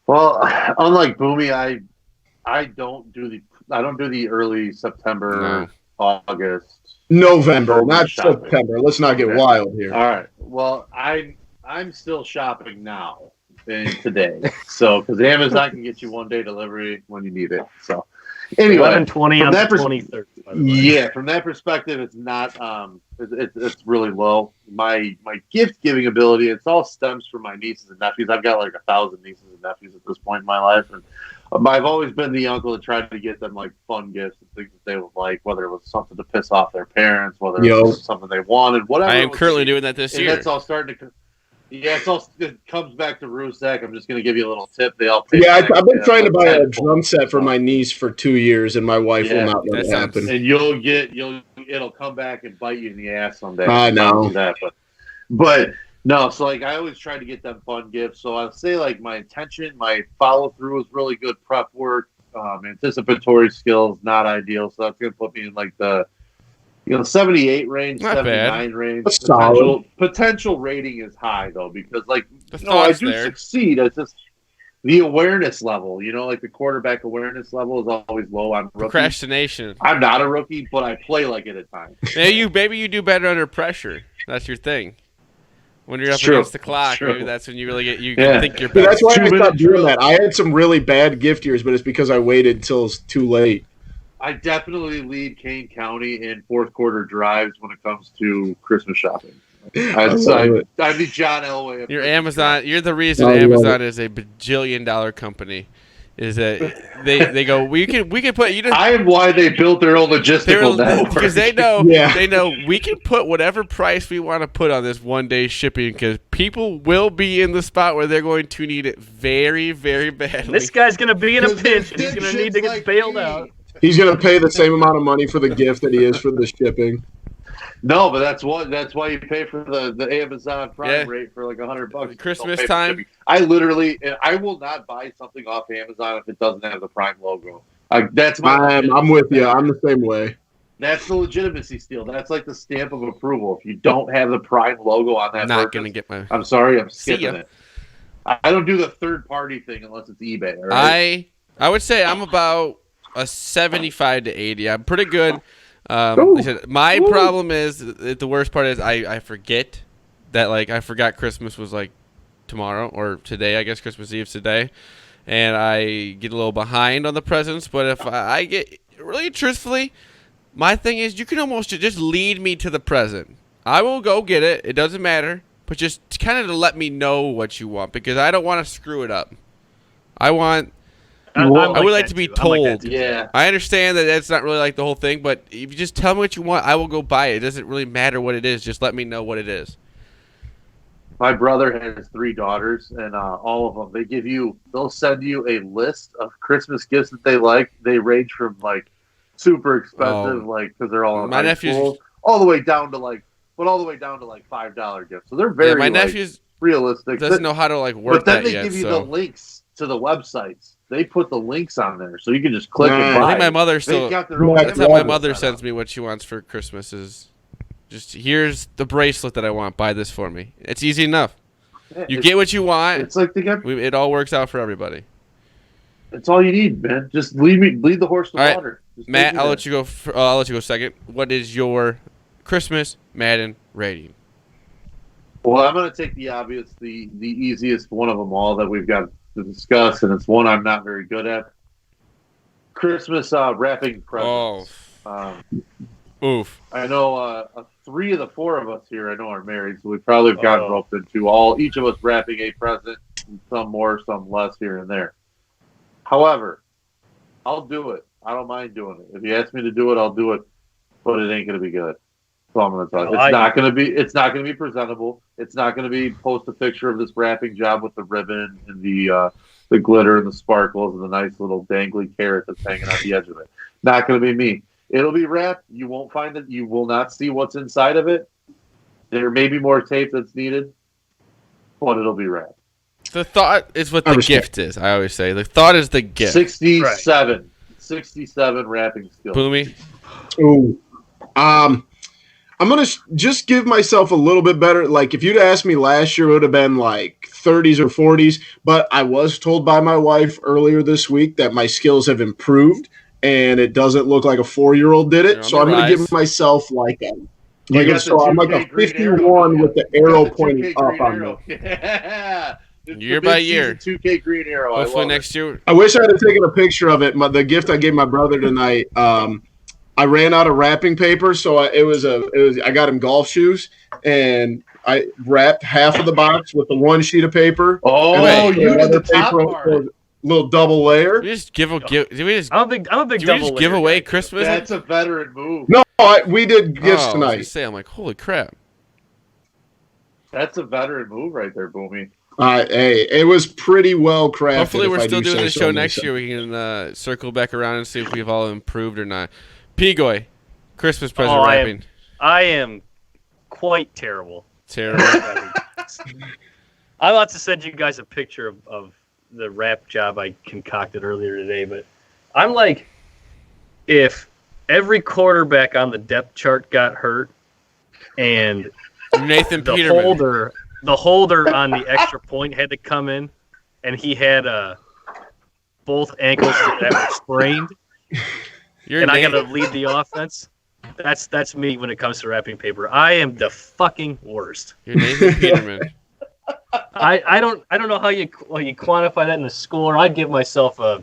[SPEAKER 4] Well, unlike Boomy, I don't do the early September, August.
[SPEAKER 2] November, not
[SPEAKER 4] Shopping.
[SPEAKER 2] September. Let's not get
[SPEAKER 4] Okay.
[SPEAKER 2] wild here.
[SPEAKER 4] All right. Well, I'm still shopping now and today. So because Amazon can get you 1-day delivery when you need it. So anyway,
[SPEAKER 3] 11/20
[SPEAKER 4] from
[SPEAKER 3] on the
[SPEAKER 4] that
[SPEAKER 3] 23rd. by the way.
[SPEAKER 4] yeah, from that perspective, it's not it's really low. My gift giving ability, it's all stems from my nieces and nephews. I've got like 1,000 nieces and nephews at this point in my life, and I've always been the uncle that tried to get them like fun gifts and things that they would like, whether it was something to piss off their parents, whether it was something they wanted, whatever.
[SPEAKER 1] I
[SPEAKER 4] it
[SPEAKER 1] am
[SPEAKER 4] was.
[SPEAKER 1] currently doing that this
[SPEAKER 4] And
[SPEAKER 1] year.
[SPEAKER 4] that's all starting to. Yeah, it comes back to Rusak. I'm just going to give you a little tip. They all pay
[SPEAKER 2] Yeah,
[SPEAKER 4] back,
[SPEAKER 2] I've been trying to buy a
[SPEAKER 4] tenfold.
[SPEAKER 2] drum set for my niece for 2 years, and my wife will not let
[SPEAKER 1] that
[SPEAKER 2] it
[SPEAKER 1] sounds-
[SPEAKER 2] happen.
[SPEAKER 4] And it'll come back and bite you in the ass someday.
[SPEAKER 2] I know.
[SPEAKER 4] That, but no. So like I always try to get them fun gifts. So I'll say like my intention, my follow through was really good. Prep work, anticipatory skills, not ideal. So that's gonna put me in like the 78 range,
[SPEAKER 1] Not
[SPEAKER 4] 79
[SPEAKER 1] bad.
[SPEAKER 4] range.
[SPEAKER 2] That's solid.
[SPEAKER 4] Potential rating is high though because like
[SPEAKER 1] The
[SPEAKER 4] I
[SPEAKER 1] thought's
[SPEAKER 4] do
[SPEAKER 1] there.
[SPEAKER 4] succeed. It's just the awareness level. Like the quarterback awareness level is always low on rookies.
[SPEAKER 1] Procrastination.
[SPEAKER 4] I'm not a rookie, but I play like it at times.
[SPEAKER 1] Maybe you do better under pressure. That's your thing. When you're up
[SPEAKER 4] It's true.
[SPEAKER 1] against the clock,
[SPEAKER 4] It's true.
[SPEAKER 1] maybe that's when you really you
[SPEAKER 4] Yeah.
[SPEAKER 1] think you're
[SPEAKER 2] But
[SPEAKER 1] better.
[SPEAKER 2] that's why I
[SPEAKER 4] 2-minute
[SPEAKER 2] stopped doing
[SPEAKER 4] drill.
[SPEAKER 2] that. I had some really bad gift years, but it's because I waited until it's too late.
[SPEAKER 4] I definitely lead Kane County in fourth quarter drives when it comes to Christmas shopping.
[SPEAKER 2] I love it.
[SPEAKER 4] I'd be John Elway.
[SPEAKER 1] You're Amazon. You're the reason
[SPEAKER 2] I love
[SPEAKER 1] Amazon is a bajillion-dollar company. Is that they go we can put you.
[SPEAKER 4] I am why they built their own logistical network.
[SPEAKER 1] Because they know
[SPEAKER 2] Yeah.
[SPEAKER 1] we can put whatever price we want to put on this 1-day shipping because people will be in the spot where they're going to need it very, very badly.
[SPEAKER 3] This guy's gonna be in a
[SPEAKER 4] 'Cause they're
[SPEAKER 3] pinch and he's gonna need to
[SPEAKER 4] dipshits
[SPEAKER 3] get
[SPEAKER 4] like
[SPEAKER 3] bailed
[SPEAKER 4] me.
[SPEAKER 3] out.
[SPEAKER 2] He's going to pay the same amount of money for the gift that he is for the shipping.
[SPEAKER 4] No, but that's why you pay for the Amazon Prime
[SPEAKER 1] Yeah.
[SPEAKER 4] rate for like $100.
[SPEAKER 1] Christmas
[SPEAKER 4] Don't pay for
[SPEAKER 1] time.
[SPEAKER 4] shipping. I will not buy something off Amazon if it doesn't have the Prime logo. That's
[SPEAKER 2] I'm with you. I'm the same way.
[SPEAKER 4] That's the legitimacy steal. That's like the stamp of approval. If you don't have the Prime logo on that,
[SPEAKER 1] not
[SPEAKER 4] purchase,
[SPEAKER 1] gonna get my.
[SPEAKER 4] I'm sorry, I'm
[SPEAKER 1] See
[SPEAKER 4] skipping
[SPEAKER 1] ya.
[SPEAKER 4] it. I don't do the third party thing unless it's eBay. All right?
[SPEAKER 1] I would say I'm about a 75 to 80. I'm pretty good. Like I said, my problem is the worst part is I forget that I forgot Christmas was like tomorrow or today. I guess Christmas Eve's today, and I get a little behind on the presents. But if I get really truthfully, my thing is you can almost just lead me to the present. I will go get it. It doesn't matter, but just kind of to let me know what you want because I don't want to screw it up. I want. I would like to be told.
[SPEAKER 4] Yeah.
[SPEAKER 1] I understand that that's not really like the whole thing, but if you just tell me what you want, I will go buy it. It doesn't really matter what it is. Just let me know what it is.
[SPEAKER 4] My brother has 3 daughters, and all of them, they'll send you a list of Christmas gifts that they like. They range from like super expensive, because they're all in
[SPEAKER 1] My
[SPEAKER 4] high
[SPEAKER 1] nephew's-
[SPEAKER 4] school, all the way down to like $5 gifts. So they're very
[SPEAKER 1] my nephew's
[SPEAKER 4] realistic.
[SPEAKER 1] doesn't know how to work
[SPEAKER 4] But then
[SPEAKER 1] that
[SPEAKER 4] they
[SPEAKER 1] yet.
[SPEAKER 4] give you
[SPEAKER 1] So
[SPEAKER 4] the links to the websites. They put the links on there, so you can just click and
[SPEAKER 2] Nah.
[SPEAKER 4] buy.
[SPEAKER 1] I think my mother
[SPEAKER 4] They've
[SPEAKER 1] still.
[SPEAKER 4] got their own
[SPEAKER 2] That's
[SPEAKER 1] That's how my
[SPEAKER 2] Yeah.
[SPEAKER 1] mother
[SPEAKER 4] set
[SPEAKER 1] sends
[SPEAKER 4] up.
[SPEAKER 1] me what she wants for Christmas. Is just here's the bracelet that I want. Buy this for me. It's easy enough.
[SPEAKER 4] Yeah,
[SPEAKER 1] You
[SPEAKER 4] it's-
[SPEAKER 1] get what you want.
[SPEAKER 4] It's like they got.
[SPEAKER 1] It all works out for everybody.
[SPEAKER 4] It's all you need, man. Just lead the horse to
[SPEAKER 1] All right,
[SPEAKER 4] water. Just
[SPEAKER 1] Matt,
[SPEAKER 4] take me
[SPEAKER 1] I'll
[SPEAKER 4] there.
[SPEAKER 1] let you go. I'll let you go second. What is your Christmas Madden rating?
[SPEAKER 4] Well, I'm going to take the obvious, the easiest one of them all that we've got to discuss, and it's one I'm not very good at. Christmas wrapping presents.
[SPEAKER 1] Oof.
[SPEAKER 4] I know 3 of the 4 of us here I know are married, so we probably have gotten roped into each of us wrapping a present, some more, some less here and there. However, I'll do it. I don't mind doing it. If you ask me to do it, I'll do it, but it ain't going to be good. So I'm going to tell you. It's not going to be presentable. It's not going to be post a picture of this wrapping job with the ribbon and the glitter and the sparkles and the nice little dangly carrot that's hanging on the edge of it. Not going to be me. It'll be wrapped. You won't find it. You will not see what's inside of it. There may be more tape that's needed, but it'll be wrapped.
[SPEAKER 1] The thought is what the gift is. I always say the thought is the gift.
[SPEAKER 4] 67 wrapping skills.
[SPEAKER 1] Boomy.
[SPEAKER 2] Ooh. I'm going to just give myself a little bit better. Like, if you'd asked me last year, it would have been like 30s or 40s. But I was told by my wife earlier this week that my skills have improved, and it doesn't look like a 4-year-old did it. So I'm going to give myself like a so I'm like a 51 with the arrow pointing up on me.
[SPEAKER 4] Yeah.
[SPEAKER 1] Year by year.
[SPEAKER 4] 2K green arrow.
[SPEAKER 1] Hopefully next year.
[SPEAKER 2] I wish I had taken a picture of it. The gift I gave my brother tonight, I ran out of wrapping paper, so I got him golf shoes, and I wrapped half of the box with the one sheet of paper.
[SPEAKER 4] Oh, you did the top part.
[SPEAKER 2] Little double layer.
[SPEAKER 1] We just give. Did we just?
[SPEAKER 3] I'm a big double
[SPEAKER 1] just give
[SPEAKER 3] layer
[SPEAKER 1] away
[SPEAKER 3] guy.
[SPEAKER 1] Christmas?
[SPEAKER 4] That's a veteran move.
[SPEAKER 2] No, we did gifts
[SPEAKER 1] I was
[SPEAKER 2] tonight.
[SPEAKER 1] gonna say, I'm like, holy crap.
[SPEAKER 4] That's a veteran move right there, Boomy.
[SPEAKER 2] Hey, it was pretty well crafted.
[SPEAKER 1] Hopefully, we're
[SPEAKER 2] if I
[SPEAKER 1] still
[SPEAKER 2] do
[SPEAKER 1] doing
[SPEAKER 2] say
[SPEAKER 1] this
[SPEAKER 2] so
[SPEAKER 1] show next
[SPEAKER 2] myself.
[SPEAKER 1] year. We can circle back around and see if we've all improved or not. Pigoy, Christmas present wrapping.
[SPEAKER 3] I am quite terrible.
[SPEAKER 1] Terrible.
[SPEAKER 3] I'm about to send you guys a picture of the wrap job I concocted earlier today, but I'm like, if every quarterback on the depth chart got hurt and
[SPEAKER 1] Nathan
[SPEAKER 3] the
[SPEAKER 1] Peterman.
[SPEAKER 3] holder on the extra point had to come in, and he had both ankles that were sprained, and I got to lead the offense. That's me when it comes to wrapping paper. I am the fucking worst.
[SPEAKER 1] You're Nathan Peterman.
[SPEAKER 3] I don't know how you quantify that in a score. I'd give myself a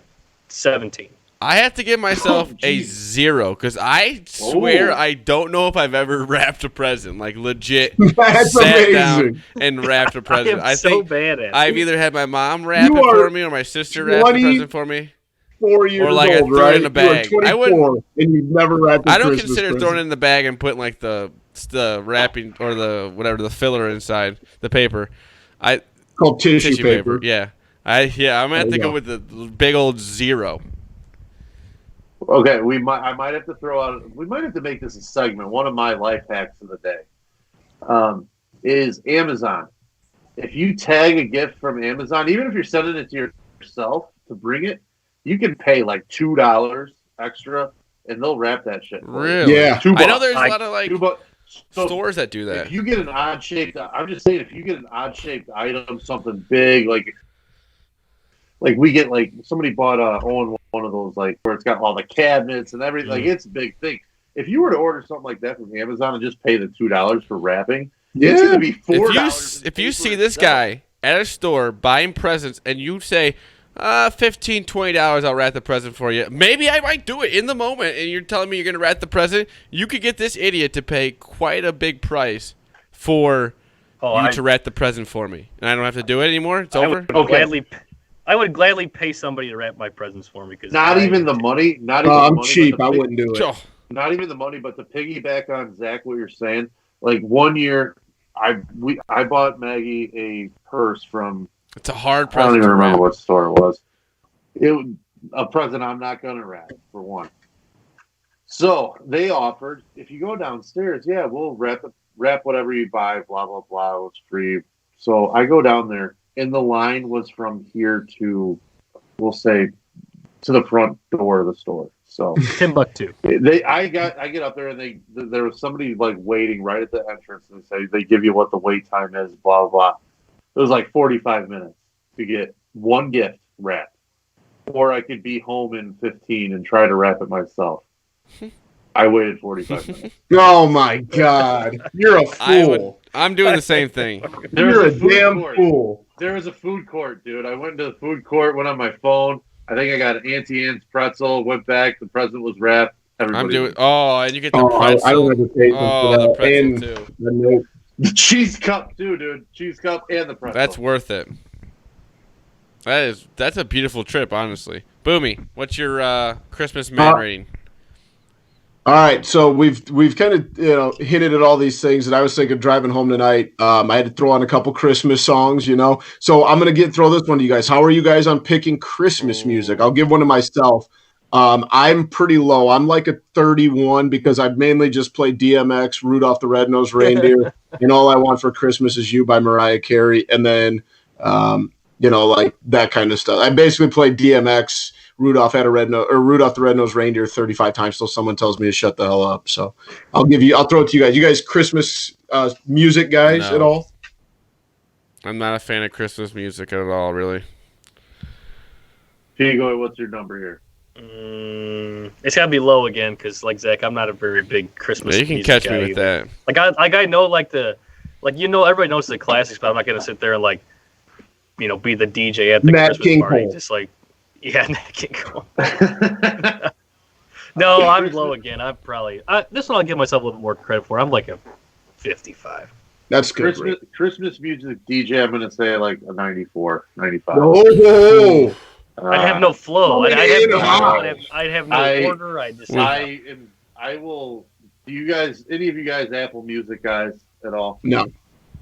[SPEAKER 3] 17.
[SPEAKER 1] I have to give myself a 0 because I swear I don't know if I've ever wrapped a present, like legit.
[SPEAKER 2] That's
[SPEAKER 1] sat
[SPEAKER 2] amazing.
[SPEAKER 1] down and wrapped a present.
[SPEAKER 3] I am so bad at it.
[SPEAKER 1] I've either had my mom wrap
[SPEAKER 2] You
[SPEAKER 1] it for
[SPEAKER 2] are
[SPEAKER 1] me or my sister wrap the present for me.
[SPEAKER 2] 4 years
[SPEAKER 1] Or like I
[SPEAKER 2] old,
[SPEAKER 1] threw it
[SPEAKER 2] right?
[SPEAKER 1] in a bag.
[SPEAKER 2] You
[SPEAKER 1] I
[SPEAKER 2] were
[SPEAKER 1] wouldn't-
[SPEAKER 2] 24, and you've never wrapped a
[SPEAKER 1] I don't
[SPEAKER 2] Christmas
[SPEAKER 1] consider
[SPEAKER 2] present.
[SPEAKER 1] throwing it in the bag and putting like the wrapping or the filler inside the paper.
[SPEAKER 2] Called tissue paper.
[SPEAKER 1] Yeah. I'm gonna have to go with the big old 0.
[SPEAKER 4] Okay, I might have to throw out. We might have to make this a segment. One of my life hacks of the day is Amazon. If you tag a gift from Amazon, even if you're sending it to yourself to bring it, you can pay like $2 extra, and they'll wrap that shit. for you.
[SPEAKER 1] Really?
[SPEAKER 2] Yeah.
[SPEAKER 1] I know there's a lot of like
[SPEAKER 4] $2. So
[SPEAKER 1] stores that do that.
[SPEAKER 4] if you get an odd shaped, I'm just saying, if you get an odd shaped item, something big, like we get like somebody bought Owen one of those like where it's got all the cabinets and everything. Like it's a big thing. If you were to order something like that from Amazon and just pay the $2 for wrapping, it's going to be $4.
[SPEAKER 1] If you see this guy at a store buying presents and you say, $15, $20, I'll wrap the present for you. Maybe I might do it in the moment, and you're telling me you're going to wrap the present. You could get this idiot to pay quite a big price for you to wrap the present for me. And I don't have to do it anymore? It's over?
[SPEAKER 3] I would gladly pay somebody to wrap my presents for me.
[SPEAKER 4] Not even the money.
[SPEAKER 2] I'm cheap. I wouldn't do it.
[SPEAKER 4] Not even the money, but to piggyback on Zach, what you're saying, like 1 year, I bought Maggie a purse from.
[SPEAKER 1] It's a hard
[SPEAKER 4] I
[SPEAKER 1] present
[SPEAKER 4] don't even
[SPEAKER 1] to
[SPEAKER 4] remember
[SPEAKER 1] wrap.
[SPEAKER 4] what store it was. It was a present I'm not going to wrap, for one. So they offered, if you go downstairs, yeah, we'll wrap whatever you buy, blah, blah, blah. It's free. So I go down there, and the line was from here to we'll say, to the front door of the store. So
[SPEAKER 3] Timbuktu.
[SPEAKER 4] I get up there and there was somebody like waiting right at the entrance and they give you what the wait time is, blah blah blah. It was like 45 minutes to get one gift wrapped, or I could be home in 15 and try to wrap it myself. I waited 45 minutes.
[SPEAKER 2] Oh my God, you're a fool.
[SPEAKER 1] I'm doing the same thing.
[SPEAKER 2] You're a damn fool.
[SPEAKER 4] There was a food court, dude. I went into the food court, went on my phone. I think I got an Auntie Anne's pretzel. Went back. The present was wrapped. Everybody
[SPEAKER 1] I'm doing. Oh, and you get the pretzel.
[SPEAKER 2] I don't have to pay for
[SPEAKER 1] the
[SPEAKER 2] that.
[SPEAKER 1] pretzel
[SPEAKER 2] And
[SPEAKER 1] too.
[SPEAKER 4] the cheese cup too, dude. Cheese cup and the pretzel.
[SPEAKER 1] That's worth it. That's a beautiful trip, honestly. Boomy, what's your Christmas Madden rating?
[SPEAKER 2] All right, so we've kind of hinted at all these things, and I was thinking driving home tonight. I had to throw on a couple Christmas songs, So I'm gonna throw this one to you guys. How are you guys on picking Christmas music? I'll give one to myself. I'm pretty low. I'm like a 31 because I've mainly just played DMX, Rudolph the Red-Nosed Reindeer, and All I Want for Christmas Is You by Mariah Carey, and then like that kind of stuff. I basically played DMX. Rudolph the Red-Nosed Reindeer 35 times till someone tells me to shut the hell up. So I'll throw it to you guys. You guys Christmas music guys at all?
[SPEAKER 1] I'm not a fan of Christmas music at all, really.
[SPEAKER 4] Diego, what's your number here?
[SPEAKER 3] It's gotta be low again because, like Zach, I'm not a very big Christmas.
[SPEAKER 1] Yeah, you can
[SPEAKER 3] music
[SPEAKER 1] catch
[SPEAKER 3] guy
[SPEAKER 1] me with
[SPEAKER 3] either.
[SPEAKER 1] that.
[SPEAKER 3] I know everybody knows the classics, but I'm not gonna sit there and be the DJ at the
[SPEAKER 2] Nat
[SPEAKER 3] Christmas
[SPEAKER 2] King
[SPEAKER 3] party.
[SPEAKER 2] Cole.
[SPEAKER 3] Just Nat King Cole. No, I'm low again. I'm probably this one I'll give myself a little bit more credit for. I'm like a 55.
[SPEAKER 2] That's good.
[SPEAKER 4] Christmas music DJ, I'm gonna say like a 94, 95.
[SPEAKER 2] Oh,
[SPEAKER 3] I'd have no flow. I'd have no order.
[SPEAKER 4] I will. Do you guys? Any of you guys Apple Music guys at all?
[SPEAKER 2] No.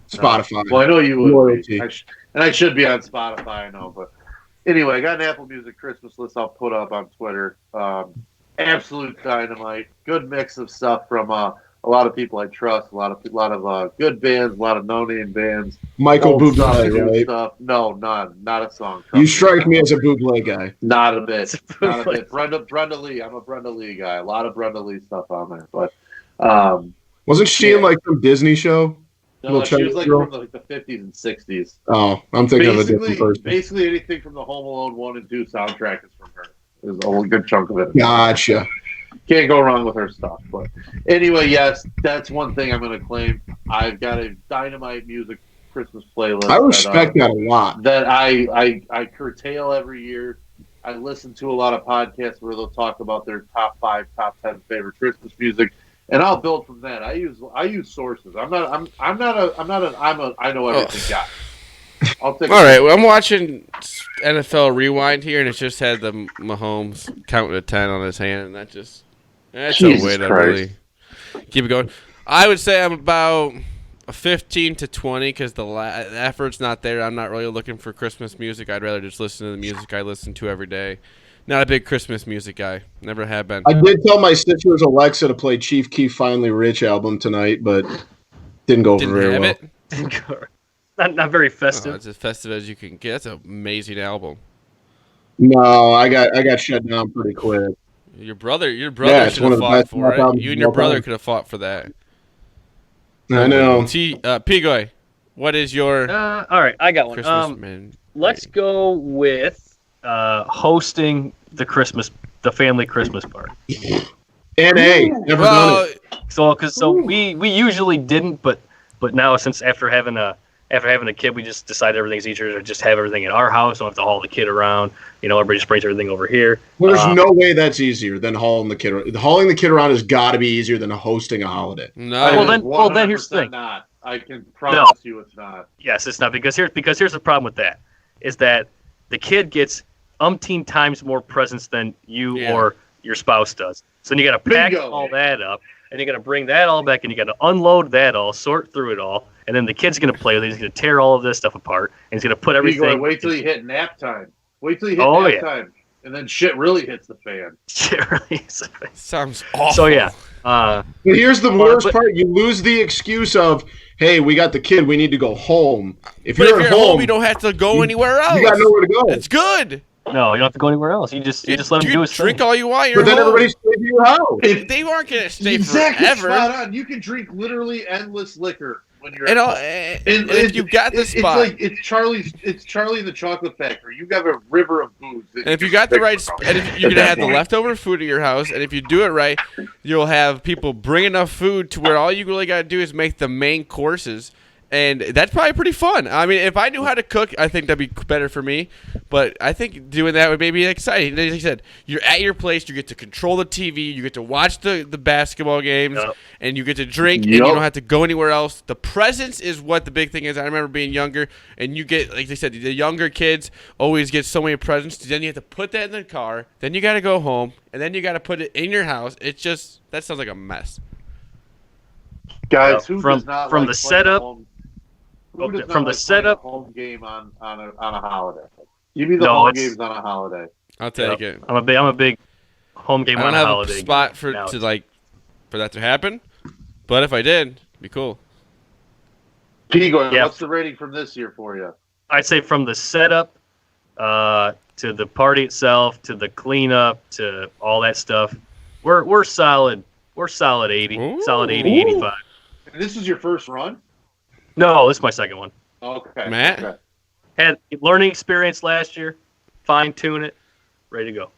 [SPEAKER 2] Spotify.
[SPEAKER 4] Well, I know you would.
[SPEAKER 2] Loyalty.
[SPEAKER 4] And I should be on Spotify. I know, but anyway, I got an Apple Music Christmas list. I'll put up on Twitter. Absolute dynamite. Good mix of stuff from a lot of people I trust. A lot of good bands. A lot of no-name bands.
[SPEAKER 2] Michael
[SPEAKER 4] Old stuff,
[SPEAKER 2] Bublé,
[SPEAKER 4] new
[SPEAKER 2] right?
[SPEAKER 4] stuff. No, not a song.
[SPEAKER 2] You strike me as a Bublé guy.
[SPEAKER 4] Not a bit. Not a bit. Brenda Lee. I'm a Brenda Lee guy. A lot of Brenda Lee stuff on there. But
[SPEAKER 2] wasn't she in like some Disney show?
[SPEAKER 4] no, she was like from the 50s and 60s.
[SPEAKER 2] Oh, I'm thinking of a different person.
[SPEAKER 4] Basically, anything from the Home Alone 1 and 2 soundtrack is from her. There's a good chunk of it.
[SPEAKER 2] Gotcha.
[SPEAKER 4] Can't go wrong with her stuff. But anyway, yes, that's one thing I'm going to claim. I've got a dynamite music Christmas playlist.
[SPEAKER 2] I respect that a lot.
[SPEAKER 4] That I curtail every year. I listen to a lot of podcasts where they'll talk about their top 5, top 10 favorite Christmas music, and I'll build from that. I use sources. I know everything guy. I'll take.
[SPEAKER 1] All right, well, I'm watching NFL Rewind here, and it just had the Mahomes counting to 10 on his hand, and that's
[SPEAKER 4] Jesus
[SPEAKER 1] a way to
[SPEAKER 4] Christ.
[SPEAKER 1] really keep it going. I would say I'm about a 15 to 20 because the effort's not there. I'm not really looking for Christmas music. I'd rather just listen to the music I listen to every day. Not a big Christmas music guy. Never have been.
[SPEAKER 2] I did tell my sister's Alexa to play Chief Keef Finally Rich album tonight, but didn't go over very well.
[SPEAKER 3] Didn't go. Not very festive.
[SPEAKER 1] Oh, it's as festive as you can get. That's an amazing album.
[SPEAKER 2] No, I got shut down pretty quick.
[SPEAKER 1] Your brother
[SPEAKER 2] it's
[SPEAKER 1] should
[SPEAKER 2] one
[SPEAKER 1] have
[SPEAKER 2] of the
[SPEAKER 1] fought
[SPEAKER 2] best
[SPEAKER 1] for it.
[SPEAKER 2] albums
[SPEAKER 1] You and
[SPEAKER 2] of
[SPEAKER 1] your
[SPEAKER 2] all
[SPEAKER 1] brother
[SPEAKER 2] time.
[SPEAKER 1] could have fought for that.
[SPEAKER 2] I know.
[SPEAKER 1] Pigoy, what is your
[SPEAKER 3] All right, I got one.
[SPEAKER 1] Christmas man?
[SPEAKER 3] Let's go with hosting the family Christmas party.
[SPEAKER 2] N.A. Never done it.
[SPEAKER 3] So we usually didn't, but now since after having a kid, we just decided everything's easier to just have everything at our house. Don't have to haul the kid around. Everybody just brings everything over here.
[SPEAKER 2] There's no way that's easier than hauling the kid around. Hauling the kid around has got to be easier than hosting a holiday.
[SPEAKER 1] No.
[SPEAKER 3] Well, then here's the thing.
[SPEAKER 4] Not. I can promise you it's not.
[SPEAKER 3] Yes, it's not because here's the problem with that is that the kid gets umpteen times more presents than you or your spouse does. So then you got to pack all that up, and you got to bring that all back, and you got to unload that all, sort through it all, and then the kid's going to play with it. He's going to tear all of this stuff apart, and he's going to put everything.
[SPEAKER 4] Wait till you hit nap time. Nap time, and then shit really hits the fan.
[SPEAKER 3] Shit really hits the fan.
[SPEAKER 1] Sounds awful.
[SPEAKER 3] So yeah.
[SPEAKER 2] But here's the worst part: you lose the excuse of, "Hey, we got the kid. We need to go home." If you're at home,
[SPEAKER 1] you don't have to go anywhere else.
[SPEAKER 2] You got nowhere to go.
[SPEAKER 1] It's good.
[SPEAKER 3] No, you don't have to go anywhere else. You just let him do his
[SPEAKER 1] drink
[SPEAKER 3] thing.
[SPEAKER 1] all you want.
[SPEAKER 2] But then everybody stays in your house.
[SPEAKER 1] They aren't gonna stay
[SPEAKER 4] Exactly,
[SPEAKER 1] forever.
[SPEAKER 4] spot on. You can drink literally endless liquor when you're.
[SPEAKER 1] And if you got the spot,
[SPEAKER 4] it's Charlie and the Chocolate Factory. You got a river of booze.
[SPEAKER 1] and if you got the right, and if you're gonna have the leftover food at your house, and if you do it right, you'll have people bring enough food to where all you really gotta do is make the main courses. And that's probably pretty fun. I mean, if I knew how to cook, I think that'd be better for me. But I think doing that would maybe be exciting. As I said, you're at your place, you get to control the TV, you get to watch the basketball games, and you get to drink, and you don't have to go anywhere else. The presents is what the big thing is. I remember being younger, and you get, like they said, the younger kids always get so many presents. Then you have to put that in the car, then you got to go home, and then you got to put it in your house. It's just, that sounds like a mess.
[SPEAKER 4] Guys, who
[SPEAKER 3] from
[SPEAKER 4] does not
[SPEAKER 3] from
[SPEAKER 4] like
[SPEAKER 3] the setup.
[SPEAKER 4] from the setup, home game on a holiday. Give me the home games on a holiday.
[SPEAKER 1] I'll take it.
[SPEAKER 3] I'm a big home game on a holiday.
[SPEAKER 1] I don't have a spot for that to happen, but if I did, it'd be cool.
[SPEAKER 4] Pigo, what's the rating from this year for you?
[SPEAKER 3] I'd say from the setup to the party itself to the cleanup to all that stuff, we're solid. We're solid 80,
[SPEAKER 1] Ooh.
[SPEAKER 3] solid 80, 85.
[SPEAKER 4] And this is your first run?
[SPEAKER 3] No, this is my second one.
[SPEAKER 4] Okay.
[SPEAKER 1] Matt?
[SPEAKER 4] Okay.
[SPEAKER 3] Had learning experience last year, fine tune it, ready to go.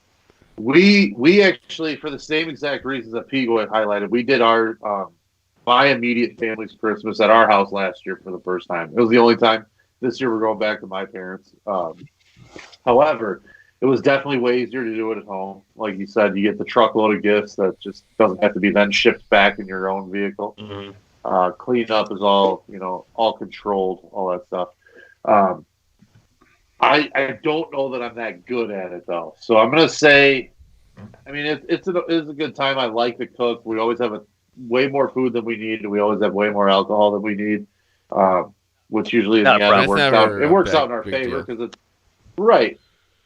[SPEAKER 4] We actually, for the same exact reasons that Pigo had highlighted, we did our my immediate family's Christmas at our house last year for the first time. It was the only time. This year we're going back to my parents. However, it was definitely way easier to do it at home. Like you said, you get the truckload of gifts that just doesn't have to be then shipped back in your own vehicle.
[SPEAKER 3] Mm-hmm.
[SPEAKER 4] Cleanup is all controlled, all that stuff. I don't know that I'm that good at it though. So I'm gonna say, I mean, it's a good time. I like to cook. We always have way more food than we need, and we always have way more alcohol than we need, which usually in the end works out in our favor because it's right.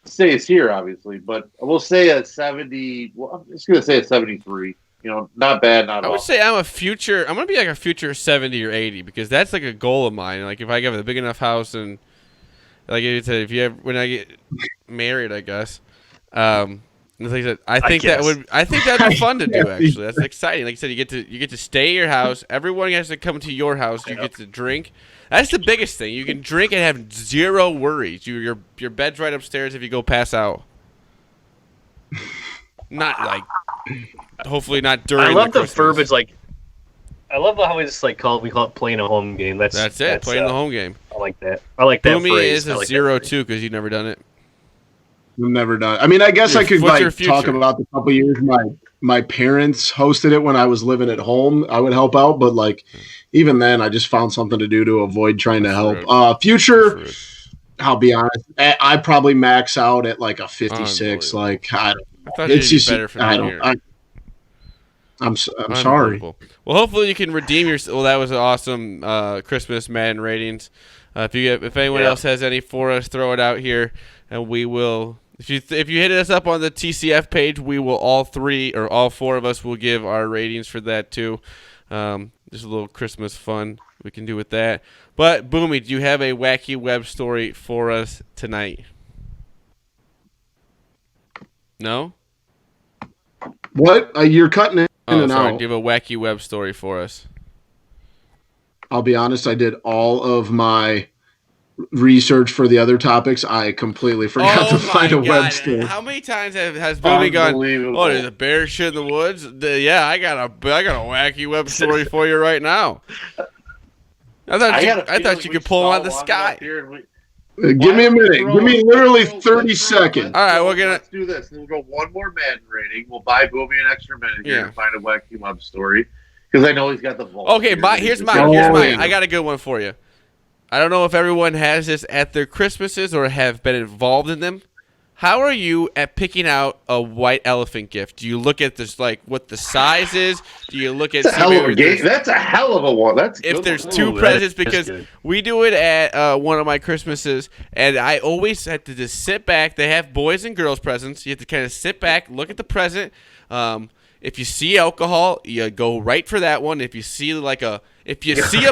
[SPEAKER 4] Stays here obviously, but we'll say a 70. Well, I'm just gonna say a 73. Not bad, not
[SPEAKER 1] I would
[SPEAKER 4] awful.
[SPEAKER 1] say I'm gonna be like a future 70 or 80 because that's like a goal of mine. Like if I have a big enough house and like when I get married, I guess. Like I said, I think that'd be fun to do. Actually, that's exciting. Like I said, you get to stay at your house. Everyone has to come to your house. You get to drink. That's the biggest thing. You can drink and have zero worries. Your bed's right upstairs if you go pass out. Not like. Hopefully not during.
[SPEAKER 3] I love the
[SPEAKER 1] Christmas.
[SPEAKER 3] verbiage. Like, I love how we call it playing a home game. That's
[SPEAKER 1] it. Playing the home game.
[SPEAKER 3] I like that. I like that
[SPEAKER 1] Boomy
[SPEAKER 3] phrase.
[SPEAKER 1] is a 0-2 because you've never done it.
[SPEAKER 2] I've never done. I mean, I guess I could
[SPEAKER 1] What's your
[SPEAKER 2] talk
[SPEAKER 1] future?
[SPEAKER 2] about the couple years my parents hosted it when I was living at home. I would help out, but even then, I just found something to do to avoid trying to help. Future, I'll be honest, I probably max out at like a 56. Like I
[SPEAKER 1] thought it'd be better for
[SPEAKER 2] I
[SPEAKER 1] the
[SPEAKER 2] don't.
[SPEAKER 1] year.
[SPEAKER 2] I'm sorry.
[SPEAKER 1] Well, hopefully you can redeem your. Well, that was an awesome Christmas Madden ratings. If anyone else has any for us, throw it out here, and we will. If you hit us up on the TCF page, we will all four of us will give our ratings for that too. Just a little Christmas fun we can do with that. But Boomy, do you have a wacky web story for us tonight? No.
[SPEAKER 2] What? You're cutting in and out.
[SPEAKER 1] Do you have a wacky web story for us?
[SPEAKER 2] I'll be honest. I did all of my research for the other topics. I completely forgot to find a web story.
[SPEAKER 1] How many times has Boomy gone? Oh, there's a bear shit in the woods. Yeah, I got a wacky web story for you right now. I thought you could pull them out of the sky.
[SPEAKER 2] Give me a minute. Give me literally 30 seconds.
[SPEAKER 1] All right,
[SPEAKER 4] let's do this. We'll go one more Madden rating. We'll buy Boomy an extra minute here and find a wacky web story because I know he's got the vault.
[SPEAKER 1] Okay, here's mine. I got a good one for you. I don't know if everyone has this at their Christmases or have been involved in them. How are you at picking out a white elephant gift? Do you look at this what the size is? Do you look at
[SPEAKER 4] that's a hell of a one. That's
[SPEAKER 1] if there's two presents because we do it at one of my Christmases and I always have to just sit back. They have boys and girls presents. You have to kind of sit back, look at the present. If you see alcohol, you go right for that one. If you see a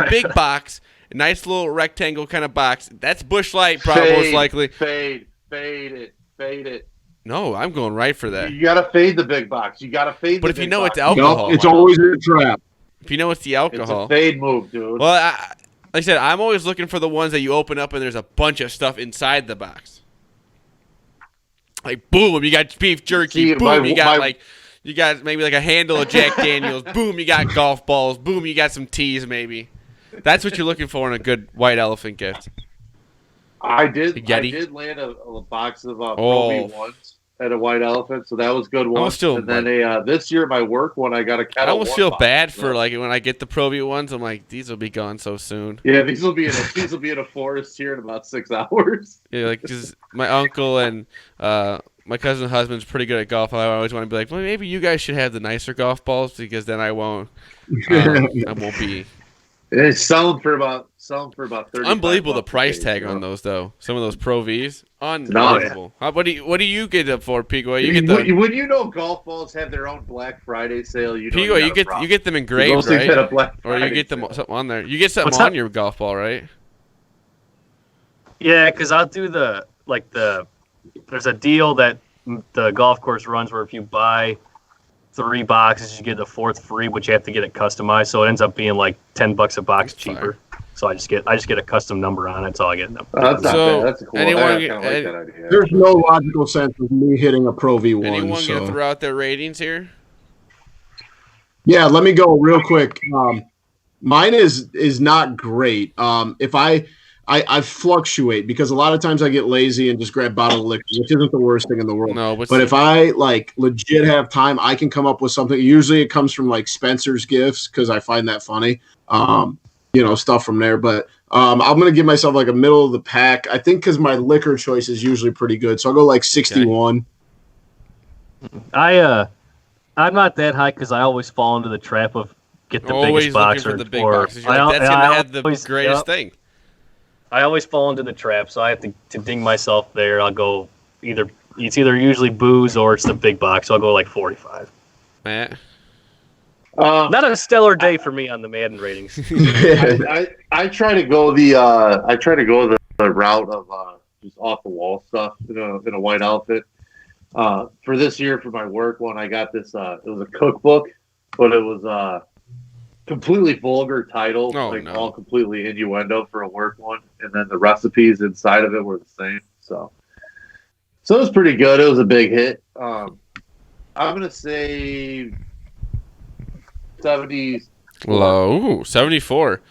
[SPEAKER 1] big box, a nice little rectangle kind of box, that's Busch Light, probably most likely.
[SPEAKER 4] Fade it fade it.
[SPEAKER 1] No, I'm going right for that.
[SPEAKER 4] You got to fade the big box. You got to fade.
[SPEAKER 1] But
[SPEAKER 4] the
[SPEAKER 1] if you
[SPEAKER 4] big
[SPEAKER 1] know
[SPEAKER 4] box.
[SPEAKER 1] it's alcohol,
[SPEAKER 2] Nope, it's always a trap.
[SPEAKER 1] if you know it's the
[SPEAKER 4] It's
[SPEAKER 1] alcohol,
[SPEAKER 4] a fade move, dude.
[SPEAKER 1] well, like I said, I'm always looking for the ones that you open up and there's a bunch of stuff inside the box. Like boom, you got beef jerky.
[SPEAKER 4] See,
[SPEAKER 1] Boom, you got maybe like a handle of Jack Daniels. Boom, you got golf balls. Boom, you got some teas maybe. That's what you're looking for in a good white elephant gift.
[SPEAKER 4] I did
[SPEAKER 1] Yeti?
[SPEAKER 4] land a box of Pro
[SPEAKER 1] Oh.
[SPEAKER 4] V1s at a white elephant, so that was a good one.
[SPEAKER 1] almost feel
[SPEAKER 4] And then this year, my work one, I got a kettle.
[SPEAKER 1] I almost feel
[SPEAKER 4] box.
[SPEAKER 1] bad for like when I get the Pro V ones. I'm like, these will be gone so soon.
[SPEAKER 4] Yeah, these will be in a forest here in about 6 hours.
[SPEAKER 1] Yeah, like because my uncle and my cousin's husband's pretty good at golf. I always want to be like, well, maybe you guys should have the nicer golf balls because then I won't be.
[SPEAKER 4] They sell them for about 30.
[SPEAKER 1] Unbelievable the price tag on those though. Some of those Pro Vs, unbelievable. What do you get up for, Pico? You get the
[SPEAKER 4] When you know golf balls have their own Black Friday sale, you know
[SPEAKER 1] Pico. You get them engraved,
[SPEAKER 4] Those things had a
[SPEAKER 1] right?
[SPEAKER 4] Black
[SPEAKER 1] Or you
[SPEAKER 4] Friday
[SPEAKER 1] get them
[SPEAKER 4] sale.
[SPEAKER 1] something on there. You get something
[SPEAKER 3] What's
[SPEAKER 1] on
[SPEAKER 3] up?
[SPEAKER 1] your golf ball, right?
[SPEAKER 3] Yeah, because I'll do there's a deal that the golf course runs where if you buy 3 boxes, you get the 4th free, but you have to get it customized. So it ends up being like $10 a box
[SPEAKER 1] That's
[SPEAKER 3] cheaper. So I just get a custom number on it. That's all I get.
[SPEAKER 4] That's not
[SPEAKER 1] So,
[SPEAKER 4] bad. That's a cool.
[SPEAKER 1] anyone
[SPEAKER 4] I
[SPEAKER 1] get-
[SPEAKER 4] kind of like that idea.
[SPEAKER 2] There's no logical sense of me hitting a Pro V1.
[SPEAKER 1] Anyone
[SPEAKER 2] so.
[SPEAKER 1] gonna throw out their ratings here?
[SPEAKER 2] Yeah, let me go real quick. Mine is not great. If I fluctuate because a lot of times I get lazy and just grab bottled liquor, which isn't the worst thing in the world.
[SPEAKER 1] No,
[SPEAKER 2] But if I like legit have time, I can come up with something. Usually it comes from like Spencer's Gifts because I find that funny. Stuff from there. But I'm gonna give myself like a middle of the pack. I think because my liquor choice is usually pretty good, so I'll go like 61.
[SPEAKER 3] I'm not that high because I always fall into the trap of get the
[SPEAKER 1] always
[SPEAKER 3] biggest box
[SPEAKER 1] looking for the big
[SPEAKER 3] or
[SPEAKER 1] boxes. You're like, that's gonna have the
[SPEAKER 3] always-
[SPEAKER 1] greatest
[SPEAKER 3] yep.
[SPEAKER 1] thing.
[SPEAKER 3] I always fall into the trap, so I have to ding myself there. I'll go it's either usually booze or it's the big box. So I'll go like 45.
[SPEAKER 1] Matt.
[SPEAKER 3] Not a stellar day for me on the Madden ratings.
[SPEAKER 4] I try to go the route of just off the wall stuff in a white outfit. For this year, for my work one, I got this. It was a cookbook, but it was completely vulgar title, all completely innuendo for a work one, and then the recipes inside of it were the same. So it was pretty good. It was a big hit. I'm gonna say 70.
[SPEAKER 1] Low. 74.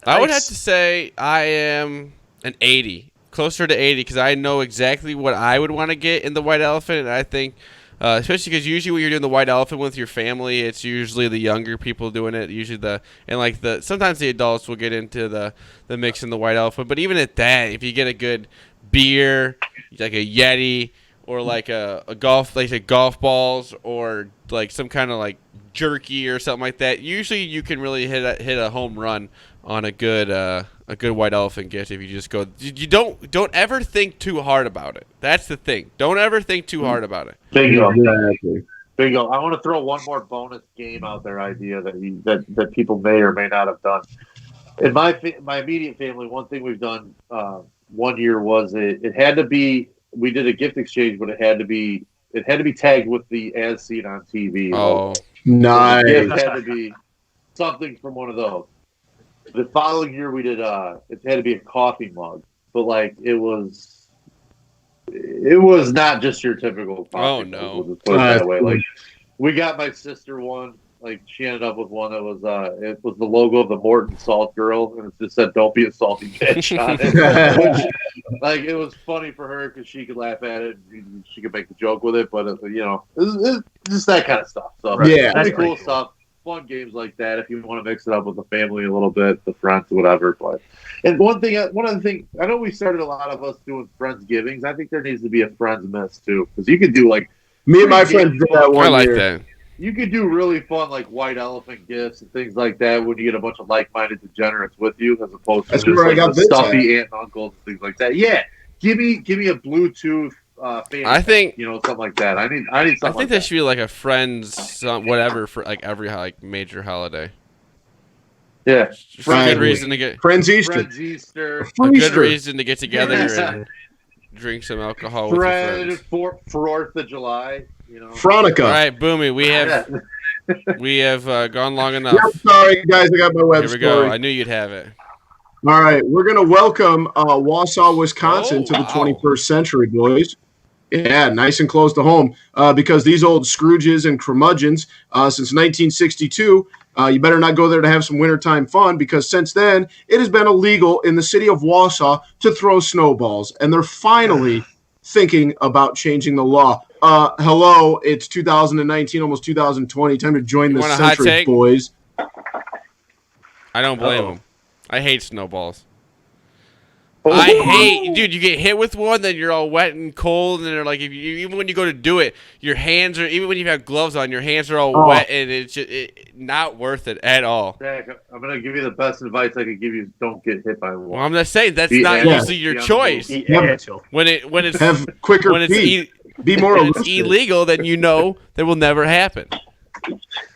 [SPEAKER 1] I would have
[SPEAKER 3] Nice.
[SPEAKER 1] to say I am an 80. Closer to 80 because I know exactly what I would want to get in the white elephant. And I think, especially because usually when you're doing the white elephant with your family, it's usually the younger people doing it. Usually sometimes the adults will get into the mix in the white elephant. But even at that, if you get a good beer, like a Yeti, or like a golf, like golf balls, or like some kind of like jerky or something like that. Usually, you can really hit a home run on a good white elephant gift if you just go. You don't ever think too hard about it. That's the thing. Don't ever think too hard about it.
[SPEAKER 4] Bingo.
[SPEAKER 2] Exactly.
[SPEAKER 4] Bingo. I want to throw one more bonus game out there idea that people may or may not have done. In my immediate family, one thing we've done one year was it had to be. We did a gift exchange, but it had to be tagged with the as seen on TV.
[SPEAKER 1] Oh,
[SPEAKER 2] Nice.
[SPEAKER 4] The gift had to be something from one of those. The following year we did it had to be a coffee mug, but like it was not just your typical coffee
[SPEAKER 1] Oh,
[SPEAKER 4] mug.
[SPEAKER 1] no.
[SPEAKER 4] We'll just put it that way. Like we got my sister one. Like she ended up with one that was it was the logo of the Morton Salt Girl, and it just said "Don't be a salty bitch" on it. Which, like it was funny for her because she could laugh at it, and she could make the joke with it. But it's just that kind of stuff. So
[SPEAKER 2] Yeah.
[SPEAKER 4] pretty
[SPEAKER 3] That's
[SPEAKER 4] cool stuff. Fun games like that if you want to mix it up with the family a little bit, the friends, whatever. But one other thing, I know we started a lot of us doing Friendsgivings. I think there needs to be a Friends Miss too, because you could do like
[SPEAKER 2] Me and my friends did that one
[SPEAKER 1] I like
[SPEAKER 2] year.
[SPEAKER 1] that.
[SPEAKER 4] you could do really fun like white elephant gifts and things like that when you get a bunch of like-minded degenerates with you, as opposed to
[SPEAKER 2] That's
[SPEAKER 4] just
[SPEAKER 2] where I
[SPEAKER 4] like
[SPEAKER 2] got
[SPEAKER 4] the
[SPEAKER 2] this
[SPEAKER 4] stuffy aunt and uncles and things like that. Yeah, give me a Bluetooth fan.
[SPEAKER 1] I think
[SPEAKER 4] something like that. I need something.
[SPEAKER 1] I think
[SPEAKER 4] like
[SPEAKER 1] there
[SPEAKER 4] that.
[SPEAKER 1] should be like a friends whatever for like every like major holiday.
[SPEAKER 4] Yeah,
[SPEAKER 1] For a good reason to get
[SPEAKER 2] Friends Easter.
[SPEAKER 4] Friends Easter.
[SPEAKER 1] a good
[SPEAKER 2] Easter.
[SPEAKER 1] reason to get together and drink some alcohol with your
[SPEAKER 4] Fred,
[SPEAKER 1] friends.
[SPEAKER 4] 4th of July. You know.
[SPEAKER 2] Fronica.
[SPEAKER 1] All right, Boomy, we have gone long enough.
[SPEAKER 2] Yeah, sorry, guys. I got my web
[SPEAKER 1] Here we
[SPEAKER 2] story.
[SPEAKER 1] go. I knew you'd have it.
[SPEAKER 2] All right, we're going to welcome Wausau, Wisconsin to the
[SPEAKER 1] wow.
[SPEAKER 2] 21st century, boys. Yeah, nice and close to home because these old Scrooges and curmudgeons, since 1962, you better not go there to have some wintertime fun because since then, it has been illegal in the city of Wausau to throw snowballs, and they're finally thinking about changing the law. Hello, it's 2019, almost 2020. Time to join
[SPEAKER 1] You
[SPEAKER 2] the
[SPEAKER 1] want a hot
[SPEAKER 2] century,
[SPEAKER 1] take?
[SPEAKER 2] boys.
[SPEAKER 1] I don't blame him. I hate snowballs. I hate, dude. You get hit with one, then you're all wet and cold, and they're like, even when you go to do it, your hands are, even when you have gloves on, your hands are all wet, and it's just not worth it at all.
[SPEAKER 4] Zach, I'm gonna give you the best advice I could give you: don't get hit by one.
[SPEAKER 1] Well, I'm just saying that's
[SPEAKER 4] Be
[SPEAKER 1] not
[SPEAKER 4] agile.
[SPEAKER 1] usually your
[SPEAKER 4] Be on the
[SPEAKER 1] choice.
[SPEAKER 3] Be
[SPEAKER 2] Yep.
[SPEAKER 3] agile.
[SPEAKER 1] When it's
[SPEAKER 2] Have quicker
[SPEAKER 1] when it's
[SPEAKER 2] feet. Be more
[SPEAKER 1] when it's
[SPEAKER 2] elusive.
[SPEAKER 1] illegal, then you know that will never happen.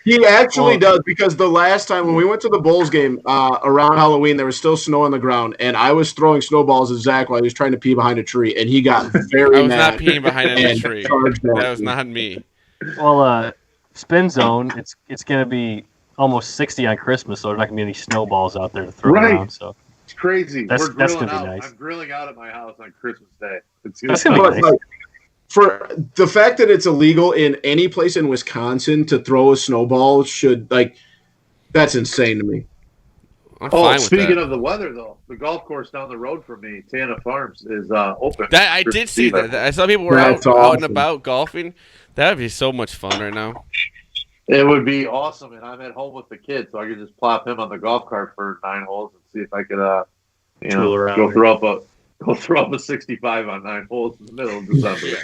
[SPEAKER 2] He actually does because the last time when we went to the Bulls game around Halloween, there was still snow on the ground, and I was throwing snowballs at Zach while he was trying to pee behind a tree, and he got very
[SPEAKER 1] I was
[SPEAKER 2] mad.
[SPEAKER 1] not peeing behind any
[SPEAKER 2] and
[SPEAKER 1] tree.
[SPEAKER 2] charged at
[SPEAKER 1] That was
[SPEAKER 2] me.
[SPEAKER 1] not me.
[SPEAKER 3] Well, spin zone. It's gonna be almost 60 on Christmas, so there's not gonna be any snowballs out there to throw
[SPEAKER 4] Right.
[SPEAKER 3] around. So
[SPEAKER 4] It's crazy.
[SPEAKER 3] That's
[SPEAKER 4] We're grilling
[SPEAKER 3] gonna be
[SPEAKER 4] out.
[SPEAKER 3] nice.
[SPEAKER 4] I'm grilling out at my house on Christmas Day.
[SPEAKER 3] That's gonna be
[SPEAKER 2] But,
[SPEAKER 3] nice.
[SPEAKER 2] like, for the fact that it's illegal in any place in Wisconsin to throw a snowball that's insane to me.
[SPEAKER 1] I'm fine with
[SPEAKER 4] speaking
[SPEAKER 1] that.
[SPEAKER 4] of the weather, though, the golf course down the road from me, Tana Farms, is open.
[SPEAKER 1] That I did see that. I saw people were out
[SPEAKER 2] That's
[SPEAKER 1] and
[SPEAKER 2] awesome.
[SPEAKER 1] about golfing. That would be so much fun right now.
[SPEAKER 4] It would be awesome, and I'm at home with the kids, so I could just plop him on the golf cart for 9 holes and see if I could,
[SPEAKER 3] Tool around.
[SPEAKER 4] go throw up a 65 on 9 holes in the middle of December.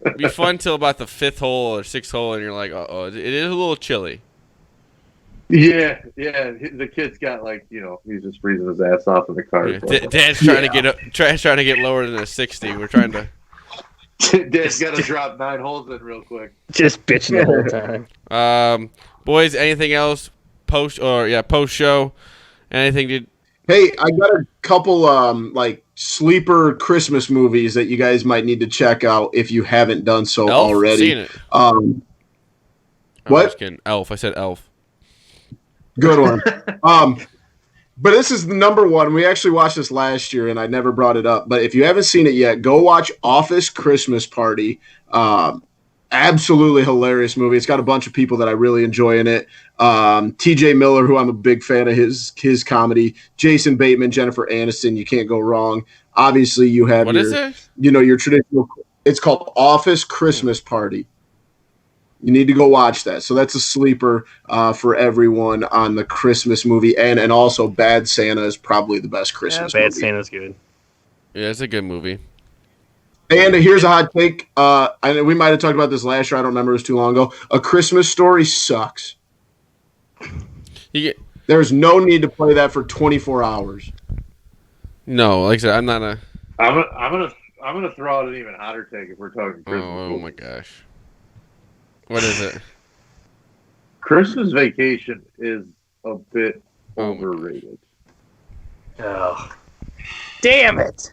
[SPEAKER 1] It'd be fun till about the 5th hole or 6th hole, and you're like, oh, it is a little chilly.
[SPEAKER 4] Yeah. The kid's got he's just freezing his ass off in the car.
[SPEAKER 1] Yeah, Dad's trying to get up, trying to get lower than a 60. We're trying to.
[SPEAKER 4] Dad's got to drop 9 holes in real quick.
[SPEAKER 3] Just bitching the whole time.
[SPEAKER 1] Boys, anything else post show? Anything to?
[SPEAKER 2] Hey, I got a couple sleeper Christmas movies that you guys might need to check out if you haven't done so
[SPEAKER 1] Elf?
[SPEAKER 2] already.
[SPEAKER 1] Seen it.
[SPEAKER 2] Um,
[SPEAKER 1] I'm
[SPEAKER 2] What?
[SPEAKER 1] just kidding. Elf. I said Elf.
[SPEAKER 2] Good one. But this is the number one. We actually watched this last year, and I never brought it up. But if you haven't seen it yet, go watch Office Christmas Party. Absolutely hilarious movie. It's got a bunch of people that I really enjoy in it. T.J. Miller, who I'm a big fan of his comedy. Jason Bateman, Jennifer Aniston. You can't go wrong. Obviously, you have
[SPEAKER 1] What is it?
[SPEAKER 2] your traditional. It's called Office Christmas Party. You need to go watch that. So that's a sleeper for everyone on the Christmas movie, and also Bad Santa is probably the best Christmas
[SPEAKER 3] Bad
[SPEAKER 2] movie.
[SPEAKER 3] Santa's good.
[SPEAKER 1] Yeah, it's a good movie.
[SPEAKER 2] And here's a hot take. I know we might have talked about this last year. I don't remember. It was too long ago. A Christmas Story sucks. There's no need to play that for 24 hours.
[SPEAKER 1] No, like I said, I'm not a.
[SPEAKER 4] I'm gonna throw out an even hotter take if we're talking Christmas.
[SPEAKER 1] Oh my gosh. What is it?
[SPEAKER 4] Christmas Vacation is a bit
[SPEAKER 1] Oh my
[SPEAKER 4] overrated.
[SPEAKER 3] Oh, damn it!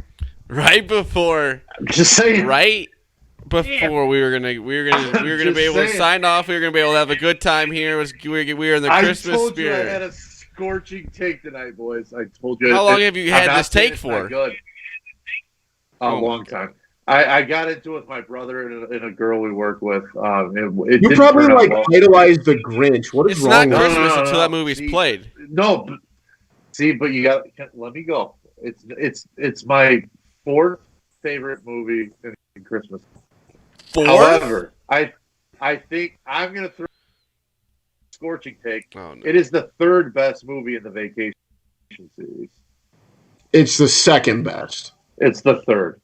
[SPEAKER 1] Right before.
[SPEAKER 4] Just saying.
[SPEAKER 1] Right before we were gonna be
[SPEAKER 4] Just
[SPEAKER 1] able to
[SPEAKER 4] saying.
[SPEAKER 1] sign off. We were gonna be able to have a good time here. We were in the
[SPEAKER 4] I
[SPEAKER 1] Christmas
[SPEAKER 4] told you I
[SPEAKER 1] spirit.
[SPEAKER 4] had a scorching take tonight, boys. I told you.
[SPEAKER 1] How long have you
[SPEAKER 4] I'm
[SPEAKER 1] had
[SPEAKER 4] not
[SPEAKER 1] this
[SPEAKER 4] saying
[SPEAKER 1] take
[SPEAKER 4] it's not
[SPEAKER 1] for?
[SPEAKER 4] Good. A
[SPEAKER 1] Oh my
[SPEAKER 4] long time. I got into it with my brother and a girl we work with. It
[SPEAKER 2] You
[SPEAKER 4] didn't
[SPEAKER 2] probably
[SPEAKER 4] turn out well.
[SPEAKER 2] idolize the Grinch. What is
[SPEAKER 1] It's
[SPEAKER 2] wrong
[SPEAKER 1] not
[SPEAKER 2] with you?
[SPEAKER 1] Christmas
[SPEAKER 4] No.
[SPEAKER 1] until that movie's
[SPEAKER 4] See,
[SPEAKER 1] played.
[SPEAKER 4] No, but you got. Let me go. It's my 4th favorite movie in Christmas.
[SPEAKER 1] 4?
[SPEAKER 4] However, I think I'm gonna throw a scorching take.
[SPEAKER 1] Oh, no.
[SPEAKER 4] It is the 3rd best movie in the Vacation series.
[SPEAKER 2] It's the second best.
[SPEAKER 4] It's the 3rd.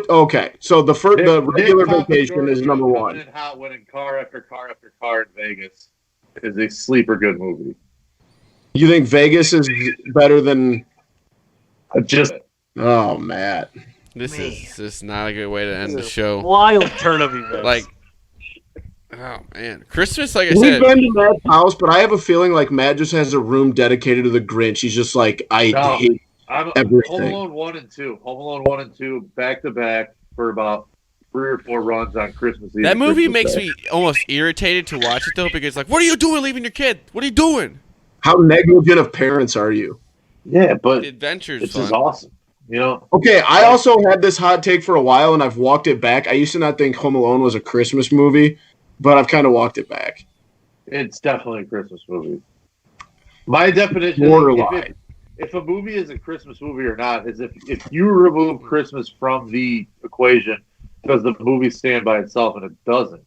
[SPEAKER 2] Okay, so the regular
[SPEAKER 4] Nick
[SPEAKER 2] Vacation
[SPEAKER 4] Papageorgiou
[SPEAKER 2] is number
[SPEAKER 4] coming
[SPEAKER 2] one.
[SPEAKER 4] in hot, winning car after car after car in Vegas is a sleeper good movie.
[SPEAKER 2] You think Vegas is better than?
[SPEAKER 4] Just
[SPEAKER 2] Oh, Matt.
[SPEAKER 1] This is not a good way to end the show.
[SPEAKER 3] Wild turn of events.
[SPEAKER 1] Like, oh man, Christmas. Like I
[SPEAKER 2] We've
[SPEAKER 1] said,
[SPEAKER 2] been to Matt's house, but I have a feeling like Matt just has a room dedicated to the Grinch. He's just like, I
[SPEAKER 4] No.
[SPEAKER 2] hate
[SPEAKER 4] Home
[SPEAKER 2] everything.
[SPEAKER 4] Alone 1 and 2. Home Alone 1 and 2 back to back for about 3 or 4 runs on Christmas Eve.
[SPEAKER 1] That movie
[SPEAKER 4] Christmas
[SPEAKER 1] makes
[SPEAKER 4] Day.
[SPEAKER 1] me almost irritated to watch it though, because like, what are you doing leaving your kid? What are you doing?
[SPEAKER 2] How negligent of parents are you?
[SPEAKER 4] Yeah, but
[SPEAKER 1] The adventure's
[SPEAKER 4] it's
[SPEAKER 1] fun.
[SPEAKER 4] just awesome. You know,
[SPEAKER 2] Okay, I also had this hot take for a while, and I've walked it back. I used to not think Home Alone was a Christmas movie, but I've kind of walked it back.
[SPEAKER 4] it's definitely a Christmas movie. My definition,
[SPEAKER 2] Borderline.
[SPEAKER 4] if a movie is a Christmas movie or not, is if you remove Christmas from the equation, does the movie stand by itself? And it doesn't.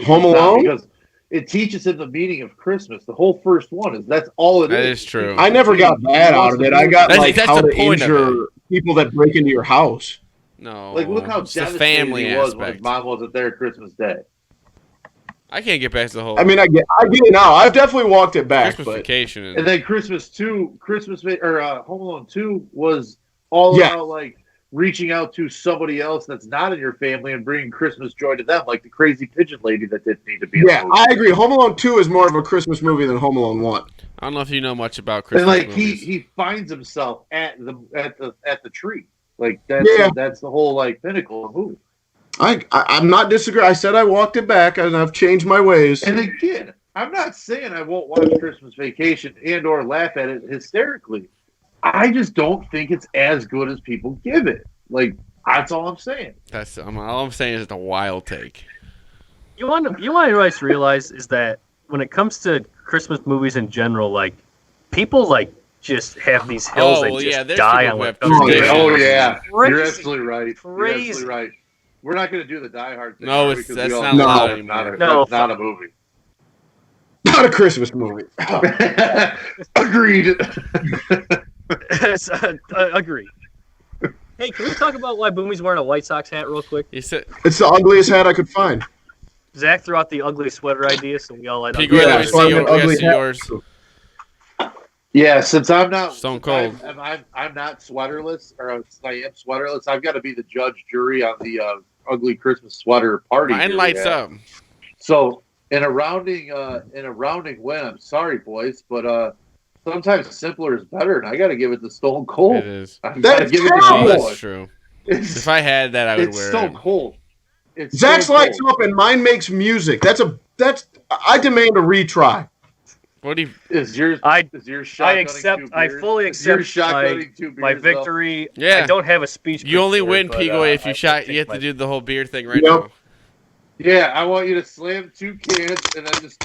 [SPEAKER 2] Home
[SPEAKER 4] It's not,
[SPEAKER 2] Alone?
[SPEAKER 4] because it teaches him the meaning of Christmas. The whole first one that's all it is.
[SPEAKER 1] That is true.
[SPEAKER 2] I never got that out of it. I got
[SPEAKER 1] That's-
[SPEAKER 2] like
[SPEAKER 1] that's
[SPEAKER 2] how
[SPEAKER 1] the
[SPEAKER 2] to
[SPEAKER 1] point of
[SPEAKER 2] injure people that break into your house.
[SPEAKER 1] No,
[SPEAKER 4] Like, look how
[SPEAKER 1] it's the
[SPEAKER 4] devastated
[SPEAKER 1] family
[SPEAKER 4] he was when his
[SPEAKER 1] aspect.
[SPEAKER 4] mom wasn't there Christmas Day.
[SPEAKER 1] I can't get past the whole
[SPEAKER 2] I mean, I get it now. I've definitely walked it back,
[SPEAKER 1] Christmas
[SPEAKER 2] but
[SPEAKER 1] vacation.
[SPEAKER 4] And then Christmas 2, Home Alone 2 was all
[SPEAKER 2] Yeah.
[SPEAKER 4] about like reaching out to somebody else that's not in your family and bringing Christmas joy to them, like the crazy pigeon lady that didn't need to be.
[SPEAKER 2] yeah, I agree. Home Alone 2 is more of a Christmas movie than Home Alone 1.
[SPEAKER 1] I don't know if you know much about
[SPEAKER 4] And
[SPEAKER 1] Christmas
[SPEAKER 4] like
[SPEAKER 1] movies.
[SPEAKER 4] he finds himself at the tree. Like
[SPEAKER 2] Yeah.
[SPEAKER 4] that's the whole like pinnacle of the movie.
[SPEAKER 2] I'm not disagreeing. I said I walked it back, and I've changed my ways.
[SPEAKER 4] And again, I'm not saying I won't watch Christmas Vacation and or laugh at it hysterically. I just don't think it's as good as people give it. Like, that's all I'm saying.
[SPEAKER 1] All I'm saying is it's a wild take.
[SPEAKER 3] You want to realize is that when it comes to Christmas movies in general, like people like just have these hills
[SPEAKER 1] Oh,
[SPEAKER 3] they
[SPEAKER 1] well,
[SPEAKER 3] just
[SPEAKER 1] yeah, there's
[SPEAKER 3] die
[SPEAKER 1] people
[SPEAKER 3] on.
[SPEAKER 1] who have
[SPEAKER 3] Like,
[SPEAKER 1] traditions.
[SPEAKER 4] Oh yeah,
[SPEAKER 3] Crazy.
[SPEAKER 4] you're absolutely right. You're
[SPEAKER 3] Crazy.
[SPEAKER 4] absolutely right. We're not going to do the Die Hard thing.
[SPEAKER 1] No,
[SPEAKER 4] are we?
[SPEAKER 1] it's-
[SPEAKER 4] 'Cause
[SPEAKER 1] that's
[SPEAKER 4] we all
[SPEAKER 1] not
[SPEAKER 4] know
[SPEAKER 2] allowed
[SPEAKER 4] that's not a,
[SPEAKER 3] anymore.
[SPEAKER 4] that's not a movie.
[SPEAKER 2] Not a Christmas movie.
[SPEAKER 4] Agreed.
[SPEAKER 3] Agree. Hey, can we talk about why Boomy's wearing a White Sox hat real quick?
[SPEAKER 1] You said,
[SPEAKER 2] It's the ugliest hat I could find.
[SPEAKER 3] Zach threw out the ugly sweater idea, so we all light up.
[SPEAKER 1] Pico,
[SPEAKER 2] Yeah,
[SPEAKER 1] let me
[SPEAKER 2] so
[SPEAKER 1] see,
[SPEAKER 2] I'm
[SPEAKER 1] your,
[SPEAKER 2] an
[SPEAKER 1] we gotta
[SPEAKER 2] ugly
[SPEAKER 1] see
[SPEAKER 2] hat.
[SPEAKER 1] yours.
[SPEAKER 4] Yeah, since I'm not
[SPEAKER 1] Stone Cold.
[SPEAKER 4] I'm not sweaterless, or I am sweaterless. I've got to be the judge, jury on the ugly Christmas sweater party.
[SPEAKER 1] Mine
[SPEAKER 4] here we
[SPEAKER 1] lights
[SPEAKER 4] have.
[SPEAKER 1] up.
[SPEAKER 4] So in a rounding win, I'm sorry, boys, but sometimes simpler is better, and I got to give it to Stone Cold.
[SPEAKER 1] It is.
[SPEAKER 4] I got to
[SPEAKER 2] That's
[SPEAKER 4] give it to
[SPEAKER 2] terrible.
[SPEAKER 1] Oh,
[SPEAKER 4] you,
[SPEAKER 1] that's
[SPEAKER 4] boys.
[SPEAKER 1] true.
[SPEAKER 4] It's,
[SPEAKER 1] If I had that, I would
[SPEAKER 4] it's
[SPEAKER 1] wear
[SPEAKER 4] Stone
[SPEAKER 1] it.
[SPEAKER 4] Cold. It's
[SPEAKER 2] Zach's
[SPEAKER 4] Stone
[SPEAKER 2] lights
[SPEAKER 4] Cold.
[SPEAKER 2] up, and mine makes music. I demand a retry.
[SPEAKER 1] What do you?
[SPEAKER 4] Is yours?
[SPEAKER 3] I
[SPEAKER 4] Is yours shotgunning two
[SPEAKER 3] I
[SPEAKER 4] beers?
[SPEAKER 3] fully
[SPEAKER 4] Is yours
[SPEAKER 3] accept
[SPEAKER 4] shotgunning two
[SPEAKER 3] my
[SPEAKER 4] beers, though?
[SPEAKER 3] victory.
[SPEAKER 1] Yeah.
[SPEAKER 3] I don't have a speech.
[SPEAKER 1] You only
[SPEAKER 3] for it,
[SPEAKER 1] win,
[SPEAKER 3] but,
[SPEAKER 1] Pico, if you
[SPEAKER 3] I
[SPEAKER 1] shot.
[SPEAKER 3] take
[SPEAKER 1] You have
[SPEAKER 3] my-
[SPEAKER 1] to do the whole beard thing right
[SPEAKER 2] Yep.
[SPEAKER 1] now.
[SPEAKER 4] Yeah, I want you to slam 2 cans and then just.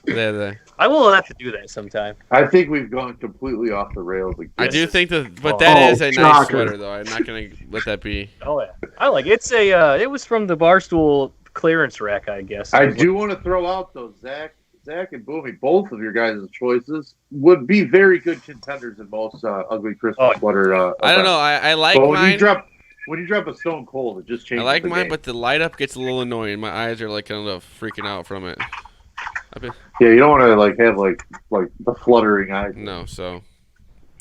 [SPEAKER 1] There.
[SPEAKER 3] I will have to do that sometime.
[SPEAKER 4] I think we've gone completely off the rails again.
[SPEAKER 1] I do think that, but
[SPEAKER 3] Oh,
[SPEAKER 1] that is a nice
[SPEAKER 2] shocker.
[SPEAKER 1] sweater, though. I'm not gonna let that be.
[SPEAKER 3] Oh yeah, I like it. It's a. It was from the Barstool clearance rack, I guess.
[SPEAKER 4] I do want to throw out though, Zach and Boomy, both of your guys' choices would be very good contenders in most ugly Christmas sweater.
[SPEAKER 1] I don't know. I like
[SPEAKER 4] But when
[SPEAKER 1] mine.
[SPEAKER 4] you drop a Stone Cold, it just changes.
[SPEAKER 1] I like
[SPEAKER 4] the
[SPEAKER 1] mine,
[SPEAKER 4] game.
[SPEAKER 1] but the light up gets a little annoying. My eyes are like kind of freaking out from it.
[SPEAKER 4] yeah, you don't want to like have like the fluttering eyes.
[SPEAKER 1] No, so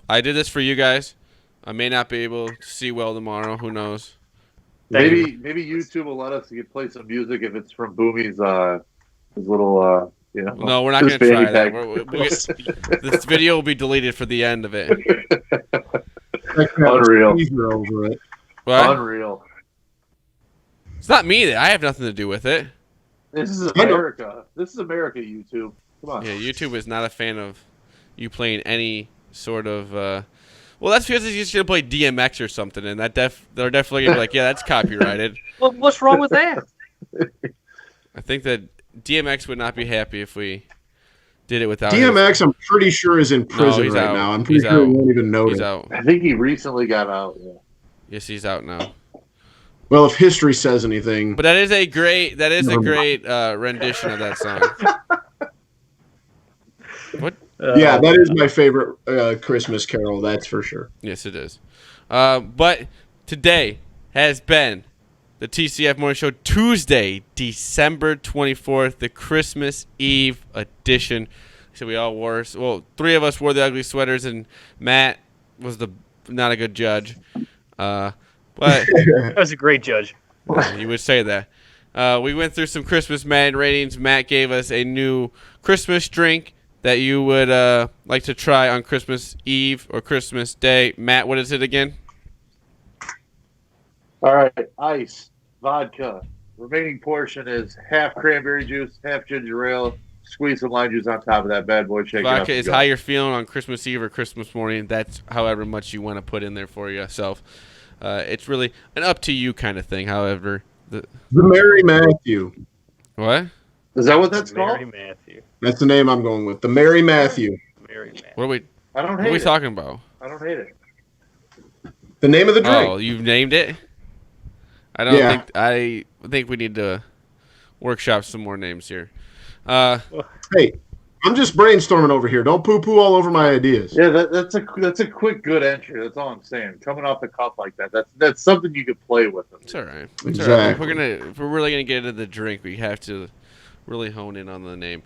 [SPEAKER 1] I did this for you guys. I may not be able to see well tomorrow. Who knows?
[SPEAKER 4] Maybe YouTube will let us play some music if it's from Boomy's his little
[SPEAKER 1] No, we're not
[SPEAKER 4] his
[SPEAKER 1] going to try
[SPEAKER 4] fanny
[SPEAKER 1] that.
[SPEAKER 4] pack.
[SPEAKER 1] This video will be deleted for the end of it.
[SPEAKER 4] Unreal.
[SPEAKER 2] Over it.
[SPEAKER 1] What?
[SPEAKER 4] Unreal.
[SPEAKER 1] It's not me. I have nothing to do with it.
[SPEAKER 4] This is America. This is America, YouTube. Come on.
[SPEAKER 1] Yeah, YouTube is not a fan of you playing any sort of. Well, that's because he's going to play DMX or something, and they're definitely going to be like, yeah, that's copyrighted.
[SPEAKER 3] What's wrong with that?
[SPEAKER 1] I think that DMX would not be happy if we did it without
[SPEAKER 2] DMX, I'm pretty sure, is in prison
[SPEAKER 1] he's
[SPEAKER 2] right
[SPEAKER 1] out.
[SPEAKER 2] now. I'm pretty
[SPEAKER 1] He's
[SPEAKER 2] sure he
[SPEAKER 1] out.
[SPEAKER 2] won't even know
[SPEAKER 1] He's
[SPEAKER 2] it.
[SPEAKER 1] out.
[SPEAKER 4] I think he recently got out. Yeah.
[SPEAKER 1] Yes, he's out now.
[SPEAKER 2] Well, if history says anything,
[SPEAKER 1] But that is a great rendition of that song. What?
[SPEAKER 2] yeah, that is my favorite Christmas carol. That's for sure.
[SPEAKER 1] Yes, it is. But today has been the TCF Morning Show, Tuesday, December 24th, the Christmas Eve edition. So we all wore, well, 3 of us wore the ugly sweaters, and Matt was not a good judge. But
[SPEAKER 3] That was a great judge.
[SPEAKER 1] you would say that. We went through some Christmas Madden ratings. Matt gave us a new Christmas drink that you would like to try on Christmas Eve or Christmas Day? Matt, what is it again?
[SPEAKER 4] All right, ice, vodka. Remaining portion is half cranberry juice, half ginger ale. Squeeze some lime juice on top of that bad boy. Shake it up.
[SPEAKER 1] Vodka
[SPEAKER 4] and
[SPEAKER 1] is
[SPEAKER 4] go.
[SPEAKER 1] how you're feeling on Christmas Eve or Christmas morning. That's however much you want to put in there for yourself. It's really an up to you kind of thing. However,
[SPEAKER 2] The Mary Matthew.
[SPEAKER 1] what?
[SPEAKER 4] Is that what that's
[SPEAKER 3] Mary
[SPEAKER 4] called?
[SPEAKER 3] Matthew.
[SPEAKER 2] That's the name I'm going with. The Mary Matthew.
[SPEAKER 3] Mary Matthew.
[SPEAKER 1] What are we?
[SPEAKER 4] I don't
[SPEAKER 1] What
[SPEAKER 4] hate
[SPEAKER 1] are we
[SPEAKER 4] it.
[SPEAKER 1] talking about?
[SPEAKER 4] I don't hate it.
[SPEAKER 2] The name of the drink.
[SPEAKER 1] Oh, you've named it. I don't
[SPEAKER 2] Yeah.
[SPEAKER 1] think I think we need to workshop some more names here.
[SPEAKER 2] Hey, I'm just brainstorming over here. Don't poo-poo all over my ideas.
[SPEAKER 4] Yeah, that's a quick good entry. That's all I'm saying. Coming off the cuff like that, that's something you could play with.
[SPEAKER 1] It's all right. It's
[SPEAKER 2] Exactly.
[SPEAKER 1] all right. If we're really gonna get into the drink, we have to really hone in on the name.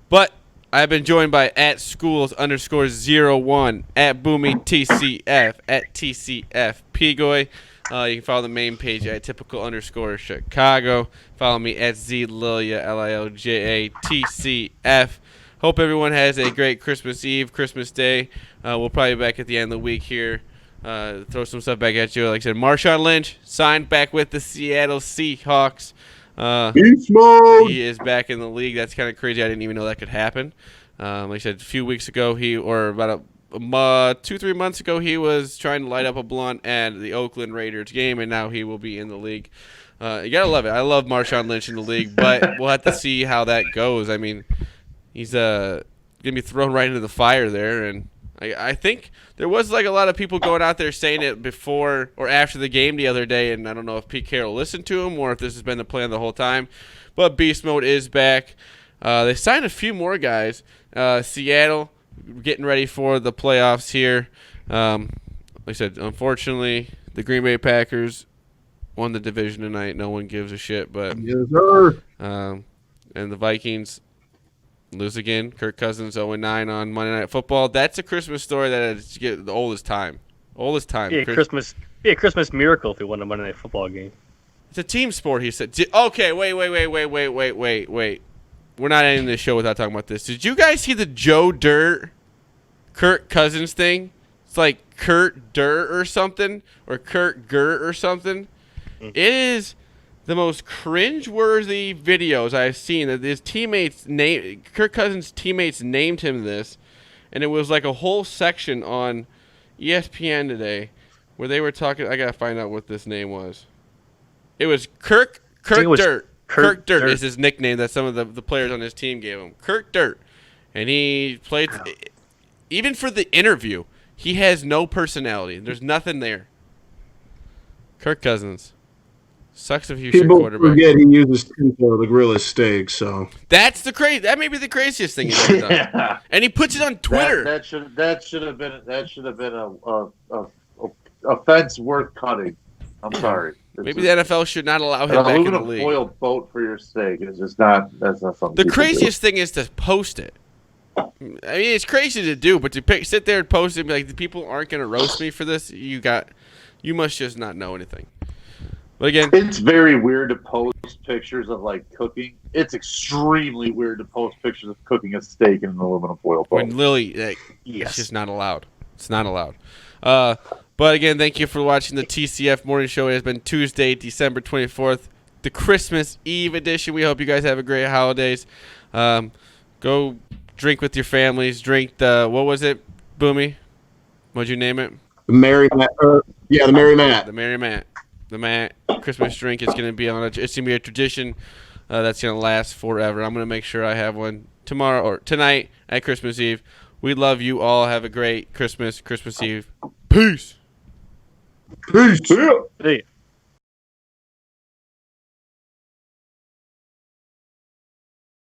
[SPEAKER 1] But I've been joined by @schools_01 @BoomyTCF @TCF Pigoy. You can follow the main page at @typical_Chicago. Follow me @ZLilja LILJATCF. Hope everyone has a great Christmas Eve, Christmas Day. We'll probably be back at the end of the week here. Throw some stuff back at you. Like I said, Marshawn Lynch signed back with the Seattle Seahawks.
[SPEAKER 2] Beast mode.
[SPEAKER 1] He is back in the league. That's kind of crazy. I didn't even know that could happen. Like I said, a few weeks ago, about 2-3 months ago, he was trying to light up a blunt at the Oakland Raiders game, and now he will be in the league. You gotta love it. I love Marshawn Lynch in the league, but we'll have to see how that goes. I mean, he's gonna be thrown right into the fire there, and I think there was like a lot of people going out there saying it before or after the game the other day, and I don't know if Pete Carroll listened to him or if this has been the plan the whole time. But Beast Mode is back. They signed a few more guys. Seattle getting ready for the playoffs here. Like I said, unfortunately, the Green Bay Packers won the division tonight. No one gives a shit, but
[SPEAKER 2] Yes, sir.
[SPEAKER 1] and the Vikings lose again. Kirk Cousins 0-9 on Monday Night Football. That's a Christmas story that is the oldest time. Oldest time.
[SPEAKER 3] Be a Christmas miracle if we won a Monday Night Football game.
[SPEAKER 1] It's a team sport, he said. Okay, wait. We're not ending this show without talking about this. Did you guys see the Joe Dirt Kirk Cousins thing? It's like Kurt Dirt or something, or Kurt Gert or something. It is the most cringe-worthy videos I've seen. That his teammates Kirk Cousins' teammates named him this, and it was like a whole section on ESPN today where they were talking. I gotta find out what this name was. It was Kirk Dirt. Kirk Dirt is his nickname that some of the players on his team gave him. Kirk Dirt, and he played. Even for the interview, he has no personality. There's nothing there. Kirk Cousins. Sucks if you should
[SPEAKER 2] People
[SPEAKER 1] quarterback.
[SPEAKER 2] forget he uses tinfoil to grill his steak, so.
[SPEAKER 1] That's the crazy. That may be the craziest thing he's ever done.
[SPEAKER 4] Yeah.
[SPEAKER 1] And he puts it on Twitter.
[SPEAKER 4] That should have been a offense worth cutting. I'm sorry.
[SPEAKER 1] Maybe the NFL should not allow him back in the league.
[SPEAKER 4] Foil boat for your steak is just not. That's not something.
[SPEAKER 1] The
[SPEAKER 4] people
[SPEAKER 1] craziest thing is to post it. I mean, it's crazy to do, but to sit there and post it and be like, the people aren't going to roast me for this. You must just not know anything. But again,
[SPEAKER 4] It's very weird to post pictures of like cooking. It's extremely weird to post pictures of cooking a steak in an aluminum foil boat.
[SPEAKER 1] when Lily, it's just not allowed. It's not allowed. But again, thank you for watching the TCF Morning Show. It has been Tuesday, December 24th, the Christmas Eve edition. We hope you guys have a great holidays. Go drink with your families. Drink the, what was it, Boomy? What'd you name it?
[SPEAKER 2] The Mary Matt. The Mary Matt.
[SPEAKER 1] The Mary Matt. The Matt Christmas drink is going to be it's going to be a tradition that's going to last forever. I'm going to make sure I have one tomorrow or tonight at Christmas Eve. We love you all. Have a great Christmas Eve. Peace.
[SPEAKER 2] Peace.
[SPEAKER 3] Hey.